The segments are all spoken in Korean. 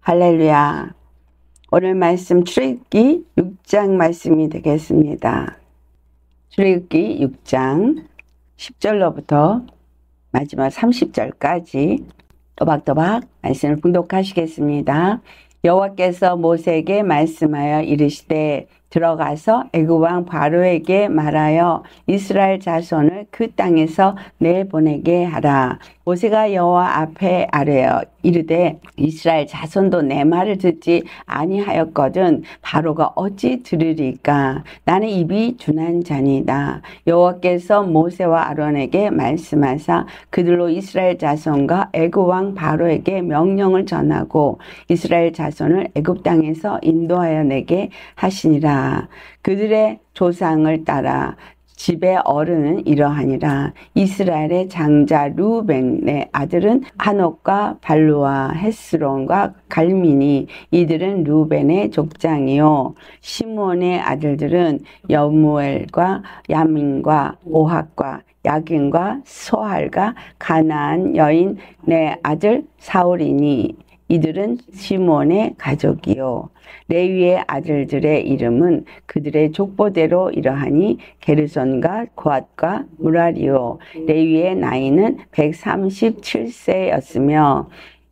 할렐루야. 오늘 말씀 출애굽기 6장 말씀이 되겠습니다. 출애굽기 6장 10절로부터 마지막 30절까지 또박또박 말씀을 봉독하시겠습니다. 여호와께서 모세에게 말씀하여 이르시되 들어가서 애굽 왕 바로에게 말하여 이스라엘 자손을 그 땅에서 내보내게 하라. 모세가 여호와 앞에 아뢰어 이르되 이스라엘 자손도 내 말을 듣지 아니하였거든 바로가 어찌 들으리까. 나는 입이 둔한 자니다. 여호와께서 모세와 아론에게 말씀하사 그들로 이스라엘 자손과 애굽 왕 바로에게 명령을 전하고 이스라엘 자손을 애굽 땅에서 인도하여 내게 하시니라. 그들의 조상을 따라 집의 어른은 이러하니라. 이스라엘의 장자 루벤의 아들은 하녹과 발루와 헤스론과 갈미니 이들은 루벤의 족장이요. 시몬의 아들들은 여무엘과 야민과 오학과 야긴과 소할과 가나안 여인 내 아들 사울이니 이들은 시몬의 가족이요. 레위의 아들들의 이름은 그들의 족보대로 이러하니 게르손과 고앗과 무라리요. 레위의 나이는 137세였으며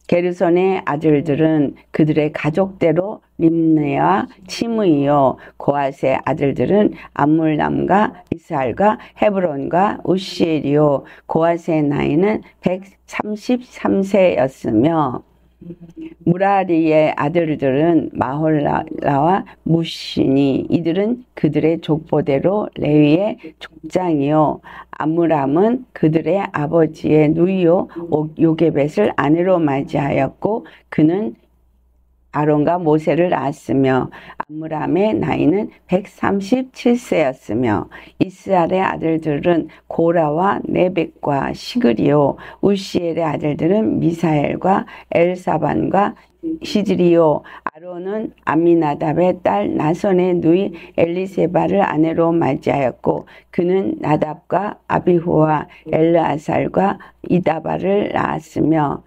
게르손의 아들들은 그들의 가족대로 림네와 치므이요. 고앗의 아들들은 암물람과 이스할과 헤브론과 우시엘이요. 고앗의 나이는 133세였으며 무라리의 아들들은 마홀라와 무시니 이들은 그들의 족보대로 레위의 족장이요. 암므람은 그들의 아버지의 누이요 요게벳을 아내로 맞이하였고 그는 아론과 모세를 낳았으며 암므람의 나이는 137세였으며 이스라엘의 아들들은 고라와 네벡과 시그리요. 우시엘의 아들들은 미사엘과 엘사반과 시즈리요. 아론은 아미나답의 딸 나손의 누이 엘리세바를 아내로 맞이하였고 그는 나답과 아비후와 엘르아살과 이다바를 낳았으며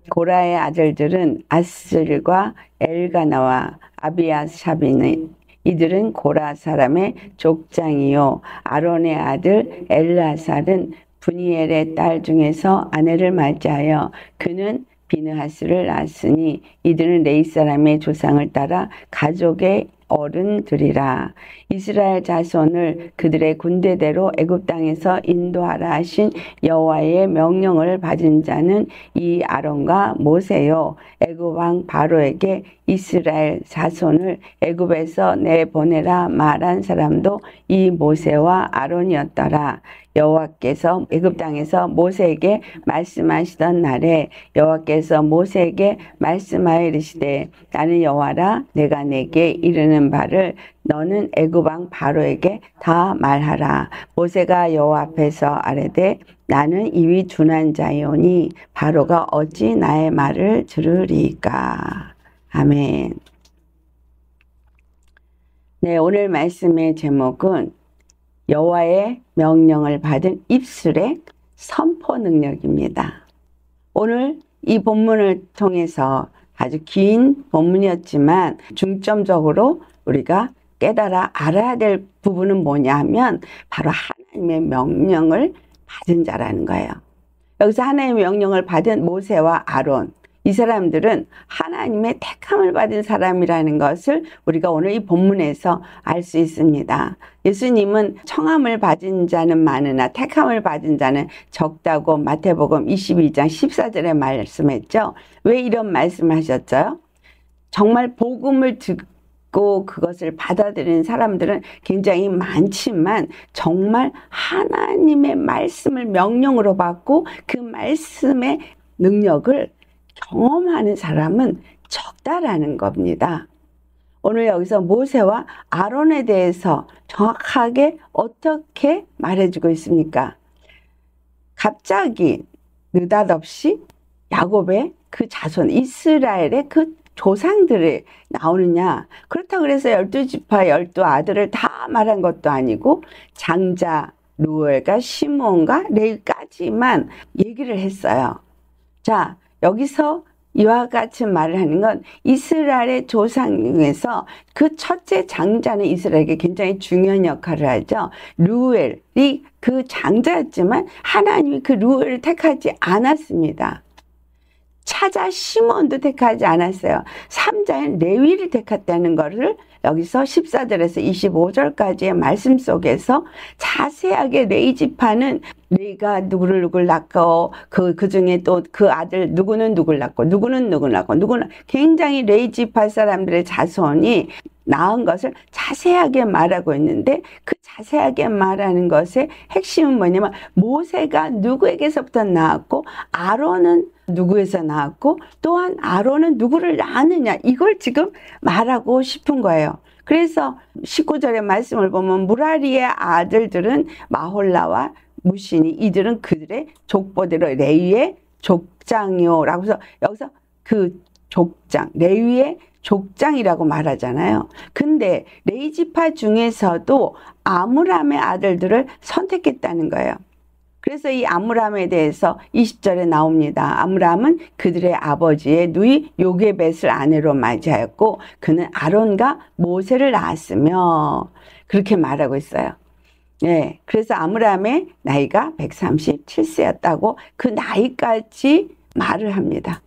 고라의 아들들은 아슬과 엘가나와 아비아삽이니 이들은 고라 사람의 족장이요. 아론의 아들 엘르아살은 분이엘의 딸 중에서 아내를 맞이하여 그는 비느하스를 낳았으니 이들은 레위 사람의 조상을 따라 가족의 어른들이라. 이스라엘 자손을 그들의 군대대로 애굽 땅에서 인도하라 하신 여호와의 명령을 받은 자는 이 아론과 모세요. 애굽 왕 바로에게 이스라엘 자손을 애굽에서 내보내라 말한 사람도 이 모세와 아론이었더라. 여호와께서 애굽 땅에서 모세에게 말씀하시던 날에 여호와께서 모세에게 말씀하여 이르시되 나는 여호와라. 내가 내게 이르는 바를 너는 애굽 왕 바로에게 다 말하라. 모세가 여호와 앞에서 아뢰되 나는 입이 둔한 자이오니 바로가 어찌 나의 말을 들으리까. 아멘. 네, 오늘 말씀의 제목은 여호와의 명령을 받은 입술의 선포 능력입니다. 오늘 이 본문을 통해서 아주 긴 본문이었지만 중점적으로 우리가 깨달아 알아야 될 부분은 뭐냐 하면 바로 하나님의 명령을 받은 자라는 거예요. 여기서 하나님의 명령을 받은 모세와 아론, 이 사람들은 하나님의 택함을 받은 사람이라는 것을 우리가 오늘 이 본문에서 알 수 있습니다. 예수님은 청함을 받은 자는 많으나 택함을 받은 자는 적다고 마태복음 22장 14절에 말씀했죠. 왜 이런 말씀을 하셨죠? 정말 복음을 듣고 그것을 받아들이는 사람들은 굉장히 많지만 정말 하나님의 말씀을 명령으로 받고 그 말씀의 능력을 경험하는 사람은 적다라는 겁니다. 오늘 여기서 모세와 아론에 대해서 정확하게 어떻게 말해주고 있습니까? 갑자기 느닷없이 야곱의 그 자손 이스라엘의 그 조상들이 나오느냐? 그렇다고 그래서 12지파 12아들을 다 말한 것도 아니고 장자 루엘과 시몬과 레위까지만 얘기를 했어요. 자, 여기서 이와 같은 말을 하는 건 이스라엘의 조상 중에서 그 첫째 장자는 이스라엘에게 굉장히 중요한 역할을 하죠. 르우엘이 그 장자였지만 하나님이 그 르우엘을 택하지 않았습니다. 차자 시몬도 택하지 않았어요. 3자인 레위를 택했다는 것을 여기서 14절에서 25절까지의 말씀 속에서 자세하게 레위 지파는 레위가 누구를 낳고 그 중에 또 그 아들 누구는 누구를 낳고 누구는 누구를 낳고 누구는 굉장히 레위 지파 사람들의 자손이 낳은 것을 자세하게 말하고 있는데 그 자세하게 말하는 것의 핵심은 뭐냐면 모세가 누구에게서부터 나왔고 아론은 누구에서 나왔고 또한 아론은 누구를 낳았느냐 이걸 지금 말하고 싶은 거예요. 그래서 19절의 말씀을 보면 무라리의 아들들은 마홀라와 무시니 이들은 그들의 족보대로 레위의 족장이요 라고 해서 여기서 그 족장 레위의 족장이라고 말하잖아요. 근데 레위 지파 중에서도 아므람의 아들들을 선택했다는 거예요. 그래서 이 아므람에 대해서 20절에 나옵니다. 아므람은 그들의 아버지의 누이 요게벳을 아내로 맞이하였고 그는 아론과 모세를 낳았으며 그렇게 말하고 있어요. 네, 그래서 아므람의 나이가 137세였다고 그 나이까지 말을 합니다.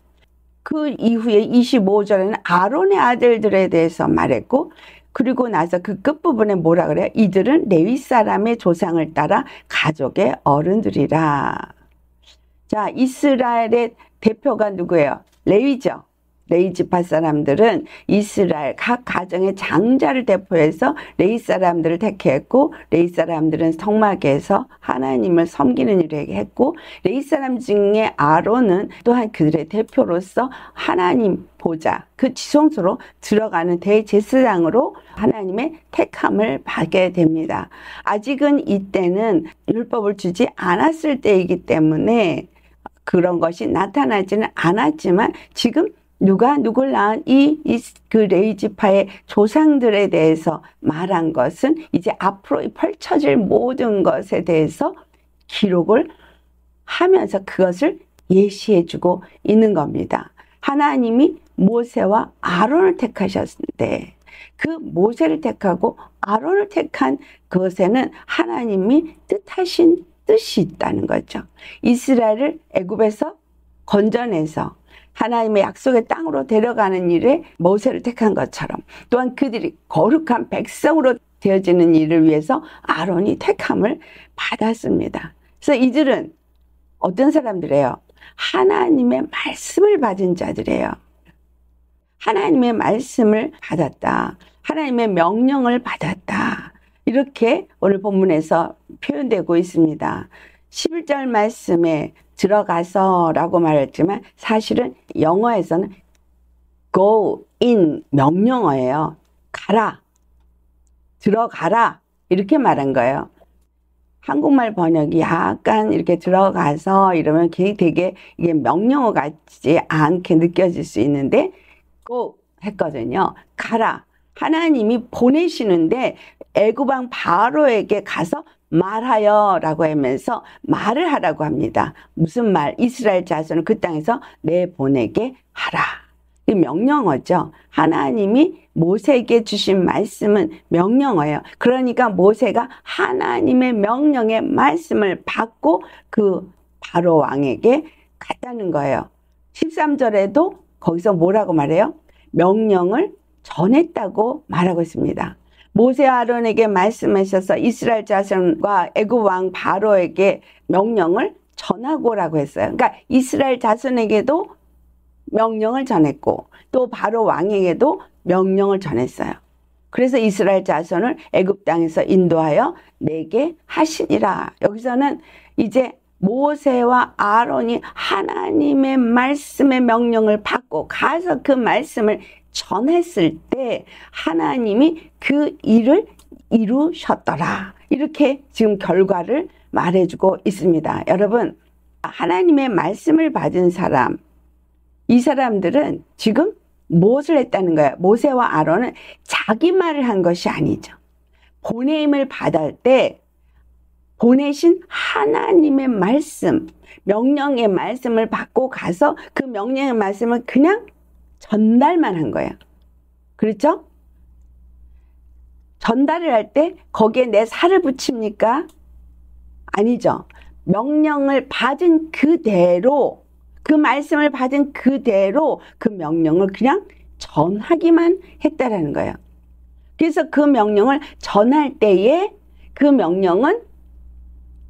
그 이후에 25절에는 아론의 아들들에 대해서 말했고 그리고 나서 그 끝부분에 뭐라 그래요? 이들은 레위 사람의 조상을 따라 가족의 어른들이라. 자, 이스라엘의 대표가 누구예요? 레위죠. 레위 지파 사람들은 이스라엘 각 가정의 장자를 대표해서 레위 사람들을 택했고 레위 사람들은 성막에서 하나님을 섬기는 일을 했고 레위 사람 중에 아론은 또한 그들의 대표로서 하나님 보좌 그 지성소로 들어가는 대제사장으로 하나님의 택함을 받게 됩니다. 아직은 이때는 율법을 주지 않았을 때이기 때문에 그런 것이 나타나지는 않았지만 지금 누가 누굴 낳은 그 레위 지파의 조상들에 대해서 말한 것은 이제 앞으로 펼쳐질 모든 것에 대해서 기록을 하면서 그것을 예시해주고 있는 겁니다. 하나님이 모세와 아론을 택하셨는데 그 모세를 택하고 아론을 택한 그것에는 하나님이 뜻하신 뜻이 있다는 거죠. 이스라엘을 애굽에서 건져내서 하나님의 약속의 땅으로 데려가는 일에 모세를 택한 것처럼 또한 그들이 거룩한 백성으로 되어지는 일을 위해서 아론이 택함을 받았습니다. 그래서 이들은 어떤 사람들이에요? 하나님의 말씀을 받은 자들이에요. 하나님의 말씀을 받았다. 하나님의 명령을 받았다. 이렇게 오늘 본문에서 표현되고 있습니다. 11절 말씀에 들어가서 라고 말했지만 사실은 영어에서는 go in 명령어예요. 가라, 들어가라 이렇게 말한 거예요. 한국말 번역이 약간 이렇게 들어가서 이러면 되게 이게 명령어 같지 않게 느껴질 수 있는데 go 했거든요. 가라. 하나님이 보내시는데 애굽왕 바로에게 가서 말하여 라고 하면서 말을 하라고 합니다. 무슨 말? 이스라엘 자손을 그 땅에서 내보내게 하라. 이 명령어죠. 하나님이 모세에게 주신 말씀은 명령어예요. 그러니까 모세가 하나님의 명령의 말씀을 받고 그 바로 왕에게 갔다는 거예요. 13절에도 거기서 뭐라고 말해요? 명령을 전했다고 말하고 있습니다. 모세 아론에게 말씀하셔서 이스라엘 자손과 애굽 왕 바로에게 명령을 전하고라고 했어요. 그러니까 이스라엘 자손에게도 명령을 전했고 또 바로 왕에게도 명령을 전했어요. 그래서 이스라엘 자손을 애굽 땅에서 인도하여 내게 하시니라. 여기서는 이제 모세와 아론이 하나님의 말씀의 명령을 받고 가서 그 말씀을 전했을 때 하나님이 그 일을 이루셨더라. 이렇게 지금 결과를 말해주고 있습니다. 여러분, 하나님의 말씀을 받은 사람, 이 사람들은 지금 무엇을 했다는 거예요? 모세와 아론은 자기 말을 한 것이 아니죠. 보냄을 받을 때 보내신 하나님의 말씀, 명령의 말씀을 받고 가서 그 명령의 말씀을 그냥 전달만 한 거예요. 그렇죠? 전달을 할 때 거기에 내 살을 붙입니까? 아니죠. 명령을 받은 그대로, 그 말씀을 받은 그대로 그 명령을 그냥 전하기만 했다라는 거예요. 그래서 그 명령을 전할 때에 그 명령은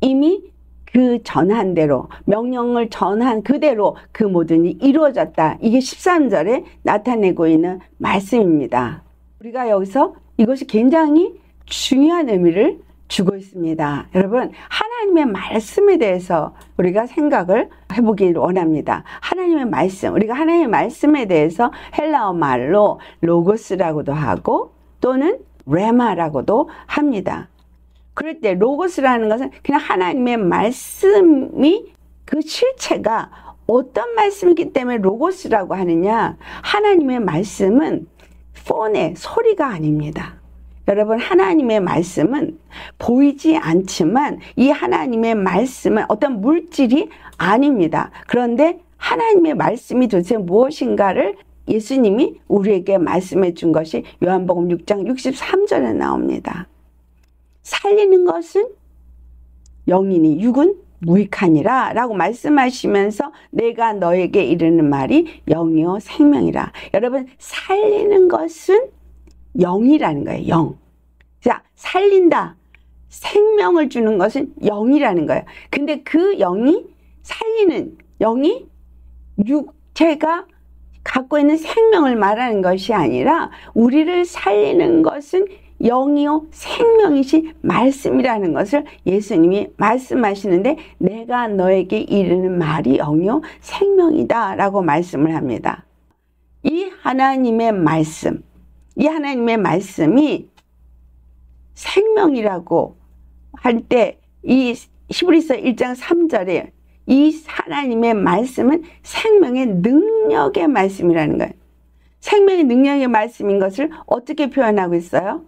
이미 그 전한 대로, 명령을 전한 그대로 그 모든 일이 이루어졌다. 이게 13절에 나타내고 있는 말씀입니다. 우리가 여기서 이것이 굉장히 중요한 의미를 주고 있습니다. 여러분, 하나님의 말씀에 대해서 우리가 생각을 해보길 원합니다. 하나님의 말씀, 우리가 하나님의 말씀에 대해서 헬라어 말로 로고스라고도 하고 또는 레마라고도 합니다. 그럴 때 로고스라는 것은 그냥 하나님의 말씀이 그 실체가 어떤 말씀이기 때문에 로고스라고 하느냐, 하나님의 말씀은 폰의 소리가 아닙니다. 여러분, 하나님의 말씀은 보이지 않지만 이 하나님의 말씀은 어떤 물질이 아닙니다. 그런데 하나님의 말씀이 도대체 무엇인가를 예수님이 우리에게 말씀해 준 것이 요한복음 6장 63절에 나옵니다. 살리는 것은 영이니 육은 무익하니라 라고 말씀하시면서 내가 너에게 이르는 말이 영이요 생명이라. 여러분, 살리는 것은 영이라는 거예요. 영. 자, 살린다, 생명을 주는 것은 영이라는 거예요. 근데 그 영이, 살리는 영이 육체가 갖고 있는 생명을 말하는 것이 아니라 우리를 살리는 것은 영이요 생명이시 말씀이라는 것을 예수님이 말씀하시는데, 내가 너에게 이르는 말이 영이요 생명이다 라고 말씀을 합니다. 이 하나님의 말씀, 이 하나님의 말씀이 생명이라고 할 때 이 히브리서 1장 3절에 이 하나님의 말씀은 생명의 능력의 말씀이라는 거예요. 생명의 능력의 말씀인 것을 어떻게 표현하고 있어요?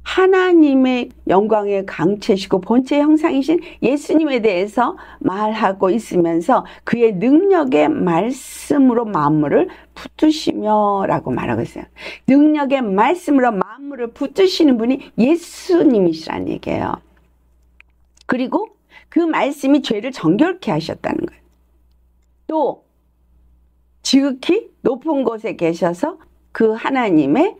하나님의 영광의 강체시고 본체 형상이신 예수님에 대해서 말하고 있으면서 그의 능력의 말씀으로 만물을 붙드시며 라고 말하고 있어요. 능력의 말씀으로 만물을 붙드시는 분이 예수님이시라는 얘기예요. 그리고 그 말씀이 죄를 정결케 하셨다는 거예요. 또 지극히 높은 곳에 계셔서 그 하나님의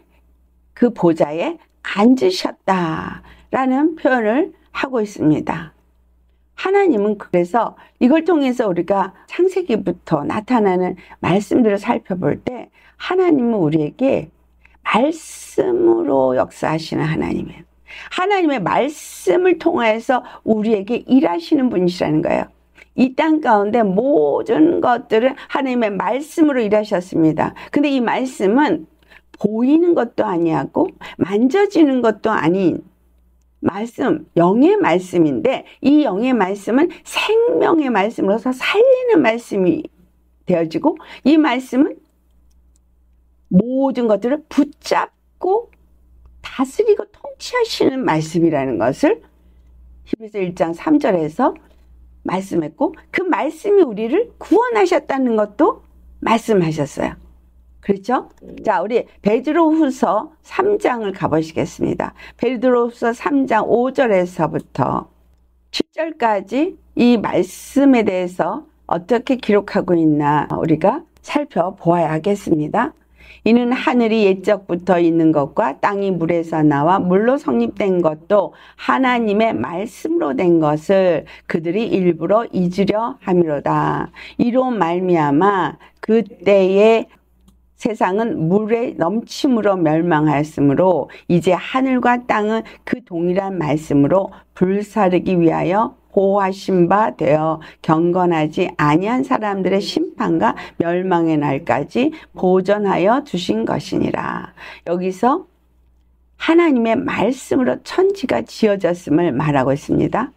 그 보좌에 앉으셨다라는 표현을 하고 있습니다. 하나님은 그래서 이걸 통해서 우리가 창세기부터 나타나는 말씀들을 살펴볼 때 하나님은 우리에게 말씀으로 역사하시는 하나님이에요. 하나님의 말씀을 통해서 우리에게 일하시는 분이시라는 거예요. 이 땅 가운데 모든 것들은 하나님의 말씀으로 일하셨습니다. 근데 이 말씀은 보이는 것도 아니하고 만져지는 것도 아닌 말씀, 영의 말씀인데 이 영의 말씀은 생명의 말씀으로서 살리는 말씀이 되어지고, 이 말씀은 모든 것들을 붙잡고 다스리고 통치하시는 말씀이라는 것을 히브리서 1장 3절에서 말씀했고, 그 말씀이 우리를 구원하셨다는 것도 말씀하셨어요. 그렇죠? 자, 우리 베드로후서 3장을 가보시겠습니다. 베드로후서 3장 5절에서부터 7절까지 이 말씀에 대해서 어떻게 기록하고 있나 우리가 살펴보아야 하겠습니다. 이는 하늘이 옛적부터 있는 것과 땅이 물에서 나와 물로 성립된 것도 하나님의 말씀으로 된 것을 그들이 일부러 잊으려 함이로다. 이로 말미암아 그때의 세상은 물의 넘침으로 멸망하였으므로 이제 하늘과 땅은 그 동일한 말씀으로 불사르기 위하여 보호하신 바 되어 경건하지 아니한 사람들의 심판과 멸망의 날까지 보존하여 두신 것이니라. 여기서 하나님의 말씀으로 천지가 지어졌음을 말하고 있습니다.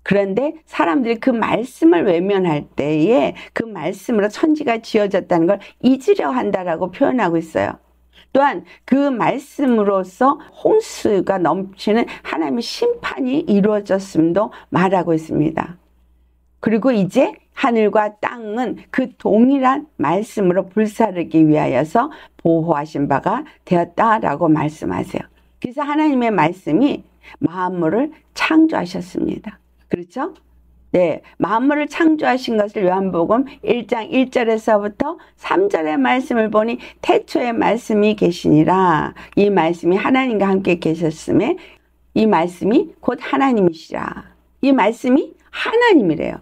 그런데 사람들이 그 말씀을 외면할 때에 그 말씀으로 천지가 지어졌다는 걸 잊으려 한다라고 표현하고 있어요. 또한 그 말씀으로서 홍수가 넘치는 하나님의 심판이 이루어졌음도 말하고 있습니다. 그리고 이제 하늘과 땅은 그 동일한 말씀으로 불사르기 위하여서 보호하신 바가 되었다라고 말씀하세요. 그래서 하나님의 말씀이 만물을 창조하셨습니다. 그렇죠? 네, 만물을 창조하신 것을 요한복음 1장 1절에서부터 3절의 말씀을 보니 태초에 말씀이 계시니라. 이 말씀이 하나님과 함께 계셨음에 이 말씀이 곧 하나님이시라. 이 말씀이 하나님이래요.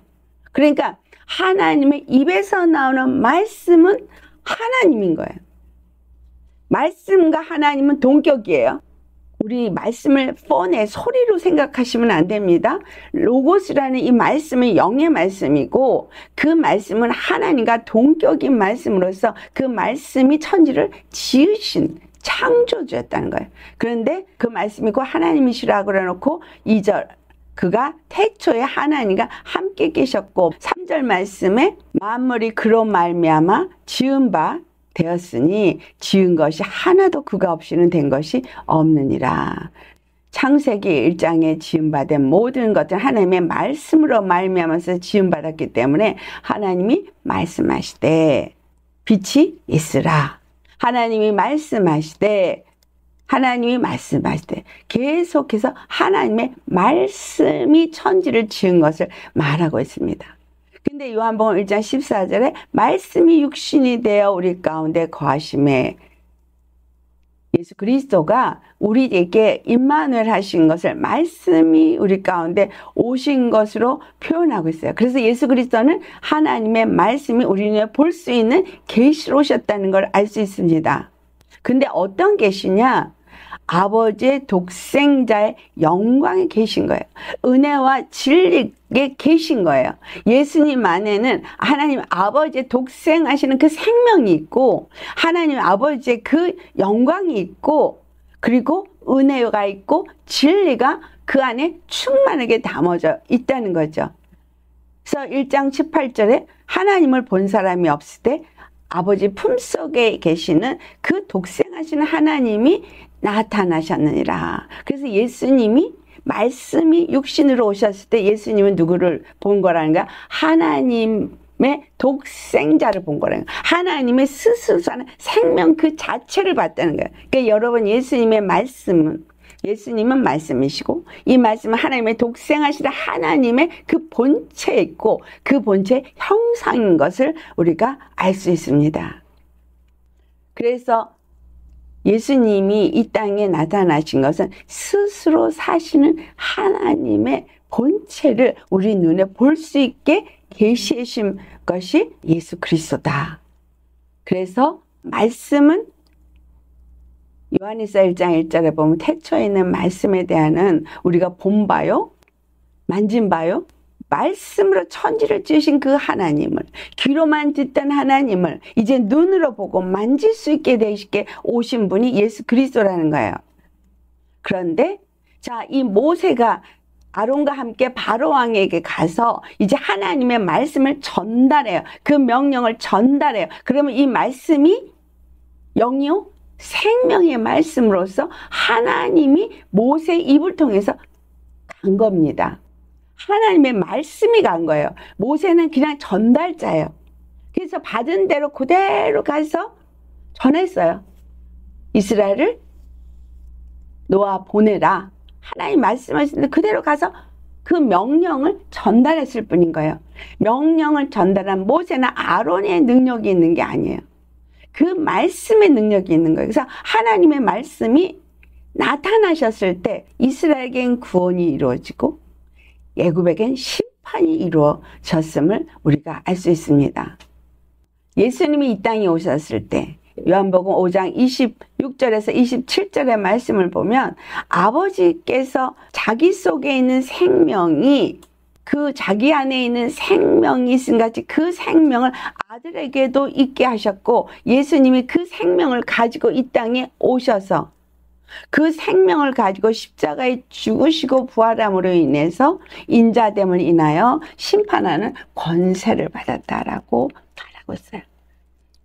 그러니까 하나님의 입에서 나오는 말씀은 하나님인 거예요. 말씀과 하나님은 동격이에요. 우리 말씀을 폰의 소리로 생각하시면 안 됩니다. 로고스라는 이 말씀은 영의 말씀이고 그 말씀은 하나님과 동격인 말씀으로서 그 말씀이 천지를 지으신 창조주였다는 거예요. 그런데 그 말씀이 곧 하나님이시라고 그래놓고 2절 그가 태초에 하나님과 함께 계셨고 3절 말씀에 만물이 그로 말미암아 지은 바 되었으니 지은 것이 하나도 그가 없이는 된 것이 없느니라. 창세기 1장에 지음받은 모든 것들 하나님의 말씀으로 말미암아서 지음받았기 때문에 하나님이 말씀하시되 빛이 있으라. 하나님이 말씀하시되 계속해서 하나님의 말씀이 천지를 지은 것을 말하고 있습니다. 근데 요한복음 1장 14절에 말씀이 육신이 되어 우리 가운데 거하심에 예수 그리스도가 우리에게 임마누엘 하신 것을 말씀이 우리 가운데 오신 것으로 표현하고 있어요. 그래서 예수 그리스도는 하나님의 말씀이 우리 눈에 볼 수 있는 계시로 오셨다는 걸 알 수 있습니다. 근데 어떤 계시냐? 아버지의 독생자의 영광에 계신 거예요. 은혜와 진리에 계신 거예요. 예수님 안에는 하나님 아버지의 독생하시는 그 생명이 있고 하나님 아버지의 그 영광이 있고 그리고 은혜가 있고 진리가 그 안에 충만하게 담아져 있다는 거죠. 그래서 1장 18절에 하나님을 본 사람이 없을 때 아버지 품속에 계시는 그 독생하시는 하나님이 나타나셨느니라. 그래서 예수님이 말씀이 육신으로 오셨을 때 예수님은 누구를 본 거라는 거야? 하나님의 독생자를 본 거라는 거야. 하나님의 스스로 사는 생명 그 자체를 봤다는 거야. 그러니까 여러분 예수님은 말씀이시고 이 말씀은 하나님의 독생하시는 하나님의 그 본체에 있고 그 본체의 형상인 것을 우리가 알 수 있습니다. 그래서 예수님이 이 땅에 나타나신 것은 스스로 사시는 하나님의 본체를 우리 눈에 볼 수 있게 계시신 것이 예수 그리스도다. 그래서 말씀은 요한일서 1장 1절에 보면 태초에 있는 말씀에 대한은 우리가 본 바요, 만진 바요, 말씀으로 천지를 지으신 그 하나님을, 귀로만 듣던 하나님을 이제 눈으로 보고 만질 수 있게 되시게 오신 분이 예수 그리스도라는 거예요. 그런데 자, 이 모세가 아론과 함께 바로 왕에게 가서 이제 하나님의 말씀을 전달해요. 그 명령을 전달해요. 그러면 이 말씀이 영이요 생명의 말씀으로서 하나님이 모세의 입을 통해서 간 겁니다. 하나님의 말씀이 간 거예요. 모세는 그냥 전달자예요. 그래서 받은 대로 그대로 가서 전했어요. 이스라엘을 놓아 보내라. 하나님 말씀하시는데 그대로 가서 그 명령을 전달했을 뿐인 거예요. 명령을 전달한 모세나 아론의 능력이 있는 게 아니에요. 그 말씀의 능력이 있는 거예요. 그래서 하나님의 말씀이 나타나셨을 때 이스라엘에겐 구원이 이루어지고 애굽에겐 심판이 이루어졌음을 우리가 알 수 있습니다. 예수님이 이 땅에 오셨을 때 요한복음 5장 26절에서 27절의 말씀을 보면 아버지께서 자기 속에 있는 생명이 그 자기 안에 있는 생명이 있음 같이 그 생명을 아들에게도 있게 하셨고 예수님이 그 생명을 가지고 이 땅에 오셔서 그 생명을 가지고 십자가에 죽으시고 부활함으로 인해서 인자됨을 인하여 심판하는 권세를 받았다라고 말하고 있어요.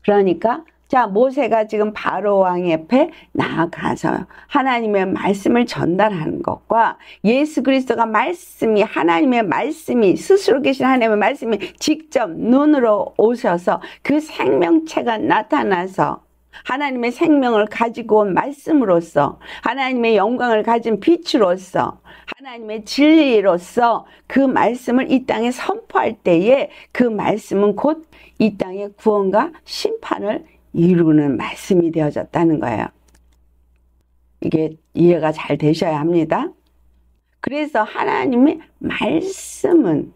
그러니까 자, 모세가 지금 바로 왕 옆에 나아가서 하나님의 말씀을 전달하는 것과 예수 그리스도가 말씀이 하나님의 말씀이 스스로 계신 하나님의 말씀이 직접 눈으로 오셔서 그 생명체가 나타나서 하나님의 생명을 가지고 온 말씀으로서 하나님의 영광을 가진 빛으로서 하나님의 진리로서 그 말씀을 이 땅에 선포할 때에 그 말씀은 곧 이 땅의 구원과 심판을 이루는 말씀이 되어졌다는 거예요. 이게 이해가 잘 되셔야 합니다. 그래서 하나님의 말씀은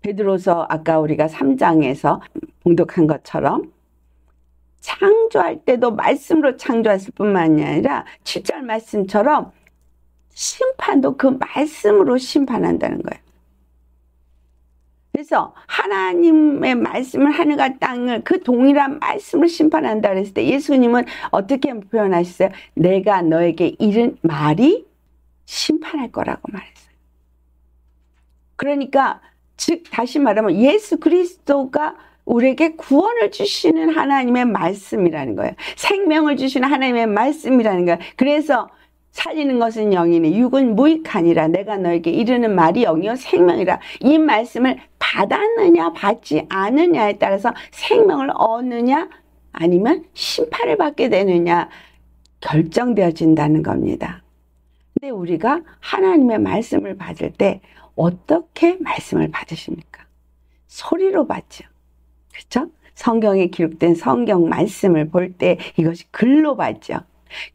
베드로서 아까 우리가 3장에서 봉독한 것처럼 창조할 때도 말씀으로 창조했을 뿐만이 아니라 7절 말씀처럼 심판도 그 말씀으로 심판한다는 거예요. 그래서 하나님의 말씀을 하늘과 땅을 그 동일한 말씀을 심판한다 그랬을 때 예수님은 어떻게 표현하셨어요? 내가 너에게 이른 말이 심판할 거라고 말했어요. 그러니까 즉 다시 말하면 예수 그리스도가 우리에게 구원을 주시는 하나님의 말씀이라는 거예요. 생명을 주시는 하나님의 말씀이라는 거예요. 그래서 살리는 것은 영이니 육은 무익하니라. 내가 너에게 이르는 말이 영이요 생명이라. 이 말씀을 받았느냐 받지 않느냐에 따라서 생명을 얻느냐 아니면 심판을 받게 되느냐 결정되어진다는 겁니다. 근데 우리가 하나님의 말씀을 받을 때 어떻게 말씀을 받으십니까? 소리로 받죠. 그렇죠? 성경에 기록된 성경 말씀을 볼 때 이것이 글로 받죠.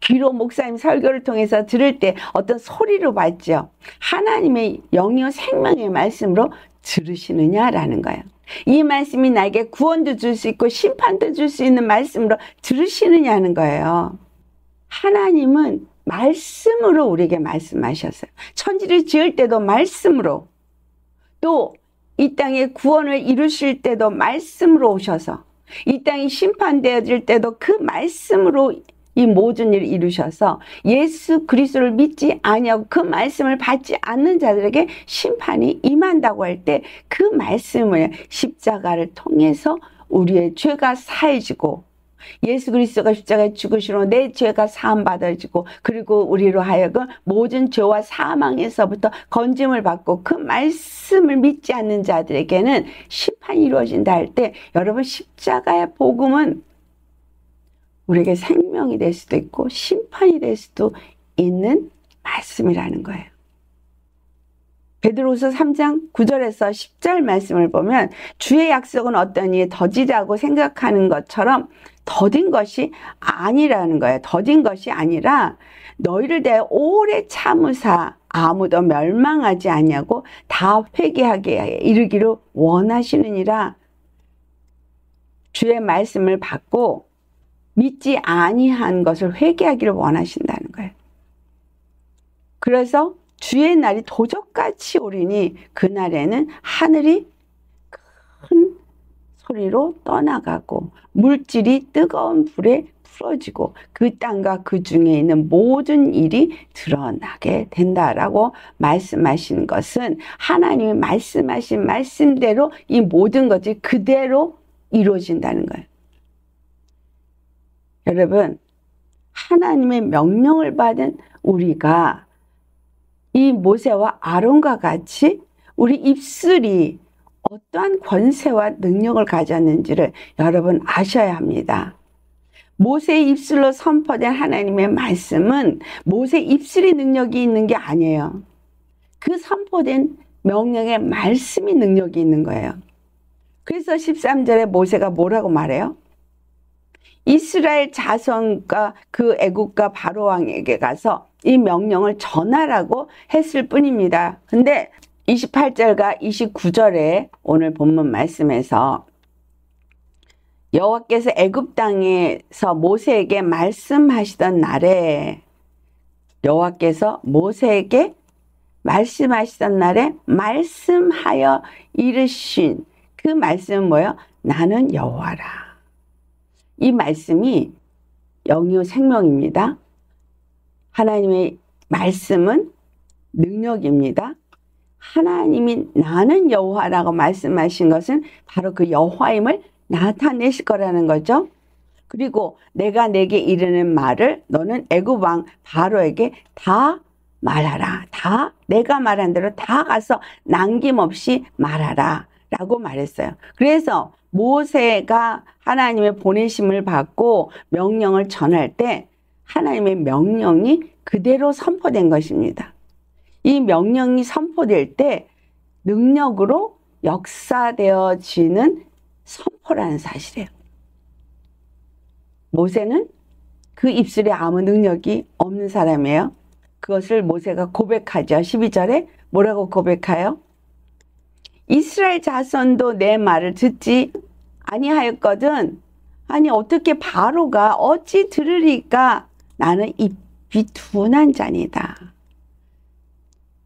귀로 목사님 설교를 통해서 들을 때 어떤 소리로 받죠. 하나님의 영이요 생명의 말씀으로 들으시느냐라는 거예요. 이 말씀이 나에게 구원도 줄 수 있고 심판도 줄 수 있는 말씀으로 들으시느냐는 거예요. 하나님은 말씀으로 우리에게 말씀하셨어요. 천지를 지을 때도 말씀으로, 또 이 땅에 구원을 이루실 때도 말씀으로 오셔서 이 땅이 심판되어질 때도 그 말씀으로 이 모든 일을 이루셔서 예수 그리스도를 믿지 아니하고 그 말씀을 받지 않는 자들에게 심판이 임한다고 할 때 그 말씀을 십자가를 통해서 우리의 죄가 사해지고 예수 그리스도가 십자가에 죽으시로 내 죄가 사함받아지고 그리고 우리로 하여금 모든 죄와 사망에서부터 건짐을 받고 그 말씀을 믿지 않는 자들에게는 심판이 이루어진다 할 때 여러분 십자가의 복음은 우리에게 생명이 될 수도 있고 심판이 될 수도 있는 말씀이라는 거예요. 베드로후서 3장 9절에서 10절 말씀을 보면 주의 약속은 어떠니 더디다고 생각하는 것처럼 더딘 것이 아니라는 거예요. 더딘 것이 아니라 너희를 대하여 오래 참으사 아무도 멸망하지 아니하고 다 회개하게 이르기를 원하시느니라. 주의 말씀을 받고 믿지 아니한 것을 회개하기를 원하신다는 거예요. 그래서 주의 날이 도적같이 오리니 그날에는 하늘이 큰 소리로 떠나가고 물질이 뜨거운 불에 풀어지고 그 땅과 그 중에 있는 모든 일이 드러나게 된다라고 말씀하신 것은 하나님이 말씀하신 말씀대로 이 모든 것이 그대로 이루어진다는 거예요. 여러분, 하나님의 명령을 받은 우리가 이 모세와 아론과 같이 우리 입술이 어떠한 권세와 능력을 가졌는지를 여러분 아셔야 합니다. 모세의 입술로 선포된 하나님의 말씀은 모세의 입술의 능력이 있는 게 아니에요. 그 선포된 명령의 말씀이 능력이 있는 거예요. 그래서 13절에 모세가 뭐라고 말해요? 이스라엘 자손과 그 애국과 바로 왕에게 가서 이 명령을 전하라고 했을 뿐입니다. 근데 28절과 29절에 오늘 본문 말씀에서 여호와께서 애굽 땅에서 모세에게 말씀하시던 날에 여호와께서 모세에게 말씀하시던 날에 말씀하여 이르신 그 말씀은 뭐예요? 나는 여호와라. 이 말씀이 영이요 생명입니다. 하나님의 말씀은 능력입니다. 하나님이 나는 여호와라고 말씀하신 것은 바로 그 여호와임을 나타내실 거라는 거죠. 그리고 내가 내게 이르는 말을 너는 애굽 왕 바로에게 다 말하라. 다 내가 말한 대로 다 가서 남김없이 말하라 라고 말했어요. 그래서 모세가 하나님의 보내심을 받고 명령을 전할 때 하나님의 명령이 그대로 선포된 것입니다. 이 명령이 선포될 때 능력으로 역사되어지는 선포라는 사실이에요. 모세는 그 입술에 아무 능력이 없는 사람이에요. 그것을 모세가 고백하죠. 12절에 뭐라고 고백해요? 이스라엘 자손도 내 말을 듣지 아니하였거든. 아니 어떻게 바로가 어찌 들으리까? 나는 입이 둔한 자니다.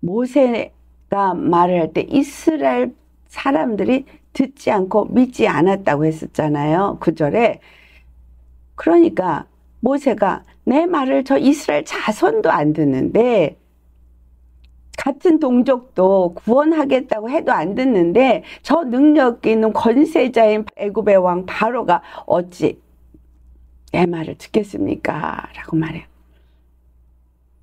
모세가 말을 할 때 이스라엘 사람들이 듣지 않고 믿지 않았다고 했었잖아요. 9절에. 그러니까 모세가 내 말을 저 이스라엘 자손도 안 듣는데, 같은 동족도 구원하겠다고 해도 안 듣는데 저 능력 있는 권세자인 애굽의 왕 바로가 어찌 내 말을 듣겠습니까? 라고 말해요.